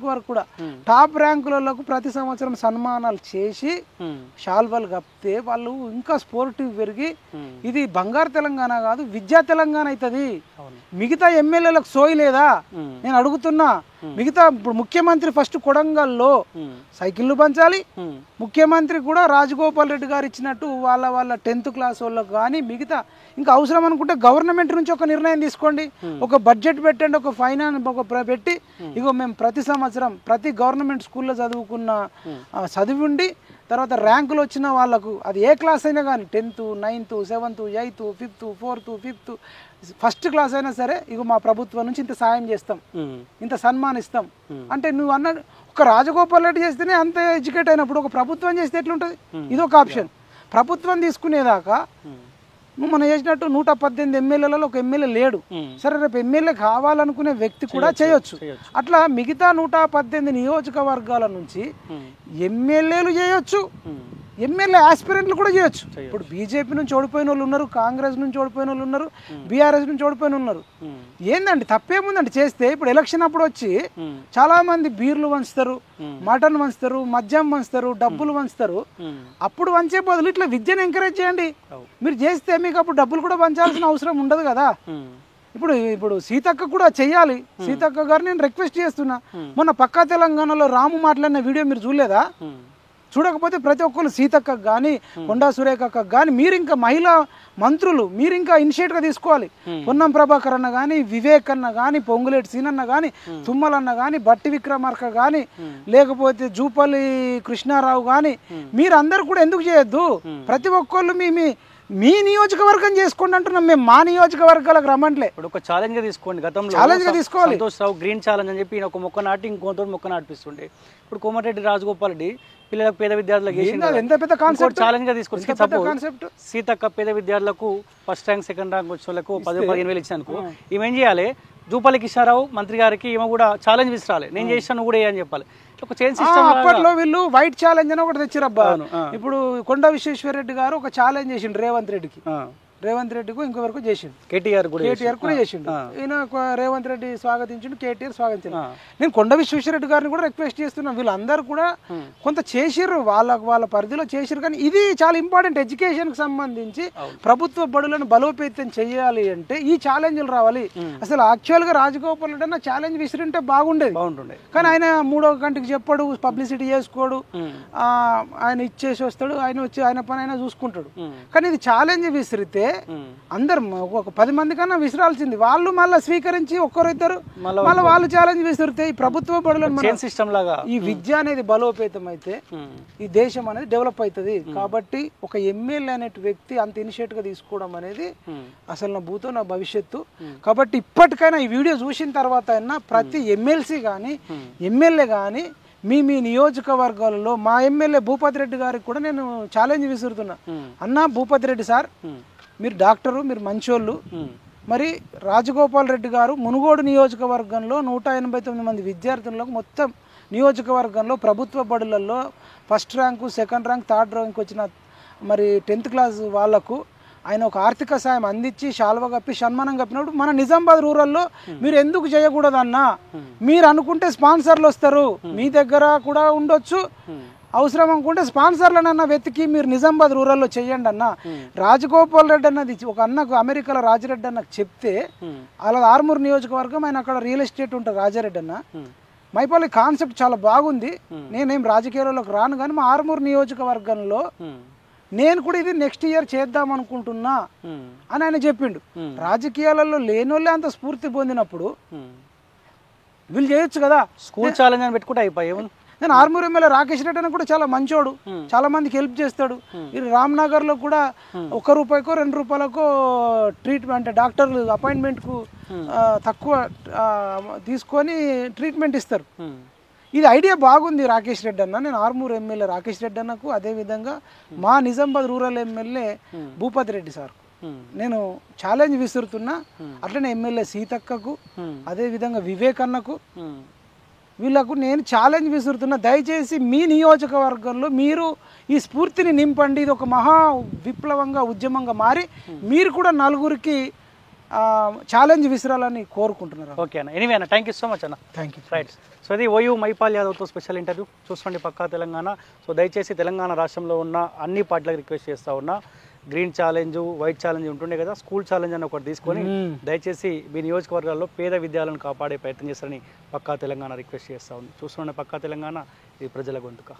వరకు కూడా టాప్ ర్యాంకులకు ప్రతి సంవత్సరం సన్మానాలు చేసి శాల్వాలు కప్పితే వాళ్ళు ఇంకా స్పోర్టివ్ పెరిగి ఇది బంగారు తెలంగాణ కాదు విద్యా తెలంగాణ అవుతుంది. మిగతా ఎమ్మెల్యేలకు సోయి లేదా నేను అడుగుతున్నా. మిగతా ఇప్పుడు ముఖ్యమంత్రి ఫస్ట్ కొడంగల్లో సైకిళ్ళు పంచాలి, ముఖ్యమంత్రి కూడా రాజగోపాల్ రెడ్డి గారు ఇచ్చినట్టు వాళ్ళ 10th క్లాస్ వాళ్ళకు కానీ మిగతా ఇంకా అవసరం అనుకుంటే గవర్నమెంట్ నుంచి ఒక నిర్ణయం తీసుకోండి, ఒక బడ్జెట్ పెట్టండి, ఒక ఫైనాన్స్ పెట్టి ఇగో మేము ప్రతి సంవత్సరం ప్రతి గవర్నమెంట్ స్కూల్లో చదువుకున్న చదివి ఉండి తర్వాత ర్యాంకులు వచ్చిన వాళ్ళకు అది ఏ క్లాస్ అయినా కానీ 10th, 9th, 7th, 8th, 5th, 4th, 5th, first class అయినా సరే ఇగో మా ప్రభుత్వం నుంచి ఇంత సాయం చేస్తాం, ఇంత సన్మానిస్తాం అంటే నువ్వు అన్న ఒక రాజగోపాల్ రెడ్డి చేస్తేనే అంత ఎడ్యుకేట్ అయినప్పుడు ఒక ప్రభుత్వం చేస్తే ఎట్లుంటుంది? ఇది ఒక ఆప్షన్. ప్రభుత్వం తీసుకునేదాకా నువ్వు మనం చేసినట్టు 118 ఎమ్మెల్యేలలో ఒక ఎమ్మెల్యే లేడు. సరే రేపు ఎమ్మెల్యే కావాలనుకునే వ్యక్తి కూడా చేయొచ్చు. అట్లా మిగతా 118 నియోజకవర్గాల నుంచి ఎమ్మెల్యేలు చేయొచ్చు, ఎమ్మెల్యే ఆస్పిరెంట్లు కూడా చేయొచ్చు. ఇప్పుడు బీజేపీ నుంచి ఓడిపోయిన వాళ్ళు ఉన్నారు, కాంగ్రెస్ నుంచి ఓడిపోయిన వాళ్ళు ఉన్నారు, బీఆర్ఎస్ నుంచి ఓడిపోయిన ఉన్నారు. ఏందండి తప్పేముందండి చేస్తే? ఇప్పుడు ఎలక్షన్ అప్పుడు వచ్చి చాలా మంది బీర్లు వంచుతారు, మటన్ వంచుతారు, మద్యం వంచుతారు, డబ్బులు వంచుతారు. అప్పుడు వంచే బదులు ఇట్లా విద్యను ఎంకరేజ్ చేయండి. మీరు చేస్తే మీకు అప్పుడు డబ్బులు కూడా పంచాల్సిన అవసరం ఉండదు కదా. ఇప్పుడు సీతక్క కూడా చెయ్యాలి. సీతక్క గారు నేను రిక్వెస్ట్ చేస్తున్నా, మొన్న పక్కా తెలంగాణలో రాము మాట్లాడిన వీడియో మీరు చూడలేదా? చూడకపోతే ప్రతి ఒక్కరు సీతక్కకు కానీ కొండా సురేఖకు కానీ మీరు ఇంకా మహిళా మంత్రులు మీరు ఇంకా ఇనిషియేటివ్గా తీసుకోవాలి. పొన్నం ప్రభాకర్ అన్న కానీ, వివేక్ అన్న కానీ, పొంగులేటి సీనన్న కానీ, తుమ్మలన్న కానీ, బట్టి విక్రమార్క కానీ, లేకపోతే జూపల్లి కృష్ణారావు కానీ, మీరందరూ కూడా ఎందుకు చేయొద్దు? ప్రతి ఒక్కళ్ళు మీ నియోజకవర్గం చేసుకోండి అంటున్నాం మేము. మా నియోజకవర్గాలకు రమ్మంటలే. ఇప్పుడు ఒక ఛాలెంజ్ గా తీసుకోండి. గతంలో ఛాలెంజ్ గా తీసుకోవాలి. సంతోష్ రావు గ్రీన్ ఛాలెంజ్ అని చెప్పి ఒక మొక్క నాటి ఇంకోతో మొక్క నాటిపిస్తుండే. ఇప్పుడు కోమటిరెడ్డి రాజగోపాల్ రెడ్డి పిల్లలకు పేద విద్యార్థులకు ఎంత పెద్ద కాన్సెప్ట్ ఛాలెంజ్ గా తీసుకొచ్చి సీతక్క పేద విద్యార్థులకు ఫస్ట్ ర్యాంక్ సెకండ్ ర్యాంక్ వచ్చిన వాళ్ళకు 10-15 వేలు ఇచ్చానుకో, ఈమె ఏం చేయాలి? జూపల్లి కిషారావు మంత్రి గారికి ఈమె కూడా ఛాలెంజ్ విసిరాలి. నేను చేసాను కూడా అని చెప్పాలి. ఒక చైన్ సిస్టమ్. అప్పట్లో వీళ్ళు వైట్ ఛాలెంజ్ అని ఒకటి తెచ్చిరబ్బా. ఇప్పుడు కొండా విశ్వేశ్వరరెడ్డి గారు ఒక ఛాలెంజ్ చేసిండు రేవంత్ రెడ్డికి. రేవంత్ రెడ్డికి ఇంకొవరకు చేసిండు. కేటీఆర్ కూడా చేసిండు. ఈయన రేవంత్ రెడ్డి స్వాగతించిండు, కేటీఆర్ స్వాగతించిండు. నేను కొండ విశ్వేశ్వరరెడ్డి గారిని కూడా రిక్వెస్ట్ చేస్తున్నా, వీళ్ళందరూ కూడా కొంత చేసిర్రు, వాళ్ళ పరిధిలో చేసిర్రు. కానీ ఇది చాలా ఇంపార్టెంట్. ఎడ్యుకేషన్ కి సంబంధించి ప్రభుత్వ బడులను బలోపేతం చేయాలి అంటే ఈ ఛాలెంజ్లు రావాలి. అసలు యాక్చువల్ గా రాజగోపాల్ రెడ్డి అన్న ఛాలెంజ్ విసిరింటే బాగుండేది. కానీ ఆయన 3వ గంటకి చెప్పాడు, పబ్లిసిటీ చేసుకోడు, ఆయన ఇచ్చేసి వస్తాడు, ఆయన వచ్చి ఆయన పని ఆయన చూసుకుంటాడు. కానీ ఇది ఛాలెంజ్ విసిరితే అందరు ఒక 10 మంది కన్నా విసిరాల్సింది. వాళ్ళు మళ్ళీ స్వీకరించి ఒక్కరిద్దరు మళ్ళీ వాళ్ళు ఛాలెంజ్ విసిరితే ఈ ప్రభుత్వ బడులు ఈ విద్య అనేది బలోపేతం అయితే ఈ దేశం అనేది డెవలప్ అవుతుంది. కాబట్టి ఒక ఎమ్మెల్యే అనే వ్యక్తి అంత ఇనిషియేటివ్ గా తీసుకోవడం అనేది అసలు నా భూతో నా భవిష్యత్తు. కాబట్టి ఇప్పటికైనా ఈ వీడియో చూసిన తర్వాత అయినా ప్రతి ఎమ్మెల్సీ కానీ ఎమ్మెల్యే కానీ మీ నియోజకవర్గాలలో మా ఎమ్మెల్యే భూపతి రెడ్డి గారికి కూడా నేను ఛాలెంజ్ విసురుతున్నా. అన్నా భూపతి రెడ్డి సార్, మీరు డాక్టరు, మీరు మంచోళ్ళు. మరి రాజగోపాల్ రెడ్డి గారు మునుగోడు నియోజకవర్గంలో 189 మంది విద్యార్థులకు మొత్తం నియోజకవర్గంలో ప్రభుత్వ బడులలో first rank, second rank, third rank వచ్చిన మరి 10th క్లాస్ వాళ్లకు ఆయన ఒక ఆర్థిక సాయం అందించి శాల్వ కప్పి సన్మానం కప్పినప్పుడు మన నిజామాబాద్ రూరల్లో మీరు ఎందుకు చేయకూడదన్నా? మీరు అనుకుంటే స్పాన్సర్లు వస్తారు, మీ దగ్గర కూడా ఉండొచ్చు. అవసరం అనుకుంటే స్పాన్సర్లనన్నా వెతికి మీరు నిజామాబాద్ రూరల్లో చెయ్యండి అన్న. రాజగోపాల్ రెడ్డి అన్నది ఒక అన్నకు అమెరికాలో రాజరెడ్డి అన్నకు చెప్తే అలా ఆర్మూర్ నియోజకవర్గం, ఆయన అక్కడ రియల్ ఎస్టేట్ ఉంటుంది రాజారెడ్డి అన్న. మైపల్లి కాన్సెప్ట్ చాలా బాగుంది. నేనేం రాజకీయాల్లోకి రాను, కానీ మా ఆర్మూర్ నియోజకవర్గంలో నేను కూడా ఇది నెక్స్ట్ ఇయర్ చేద్దాం అనుకుంటున్నా అని ఆయన చెప్పిండు. రాజకీయాలలో లేనోళ్ళే అంత స్ఫూర్తి పొందినప్పుడు వీళ్ళు చేయొచ్చు కదా. స్కూల్ ఛాలెంజ్ అని పెట్టుకుంటే అయిపోయి. నేను ఆర్మూర్ ఎమ్మెల్యే రాకేష్ రెడ్డి అని కూడా చాలా మంచోడు, చాలా మందికి హెల్ప్ చేస్తాడు. ఇది రామ్నగర్ లో కూడా ₹1కో ₹2కో ట్రీట్మెంట్, అంటే డాక్టర్ అపాయింట్మెంట్ కు తక్కువ తీసుకొని ట్రీట్మెంట్ ఇస్తారు. ఇది ఐడియా బాగుంది రాకేష్ రెడ్డి అన్న. నేను ఆర్మూర్ ఎమ్మెల్యే రాకేష్ రెడ్డి అన్నకు, అదేవిధంగా మా Nizamabad rural MLA Bhupathi Reddy sir నేను ఛాలెంజ్ విసురుతున్నా. అట్లనే ఎమ్మెల్యే సీతక్కకు, అదేవిధంగా వివేక్ అన్నకు, వీళ్ళకు నేను ఛాలెంజ్ విసురుతున్నా. దయచేసి మీ నియోజకవర్గంలో మీరు ఈ స్ఫూర్తిని నింపండి. ఇది ఒక మహా విప్లవంగా, ఉద్యమంగా మారి మీరు కూడా నలుగురికి ఛాలెంజ్ విసిరాలని కోరుకుంటున్నారు. ఓకే అన్న, ఎనీవే అన్న, థ్యాంక్ యూ సో మచ్ అన్న. Thank you. రైట్. సో అది ఓయూ మైపాల్ యాదవ్తో స్పెషల్ ఇంటర్వ్యూ చూసుకోండి పక్కా తెలంగాణ. సో దయచేసి తెలంగాణ రాష్ట్రంలో ఉన్న అన్ని పార్టీలకు రిక్వెస్ట్ చేస్తూ ఉన్నా, గ్రీన్ ఛాలెంజ్, వైట్ ఛాలెంజ్ ఉంటుండే కదా, స్కూల్ ఛాలెంజ్ అని ఒకటి తీసుకొని దయచేసి మీ నియోజకవర్గాల్లో పేద విద్యాలను కాపాడే ప్రయత్నం చేస్తారని పక్కా తెలంగాణ రిక్వెస్ట్ చేస్తూ ఉంది. చూస్తుండే పక్కా తెలంగాణ, ఇది ప్రజల గొంతుక.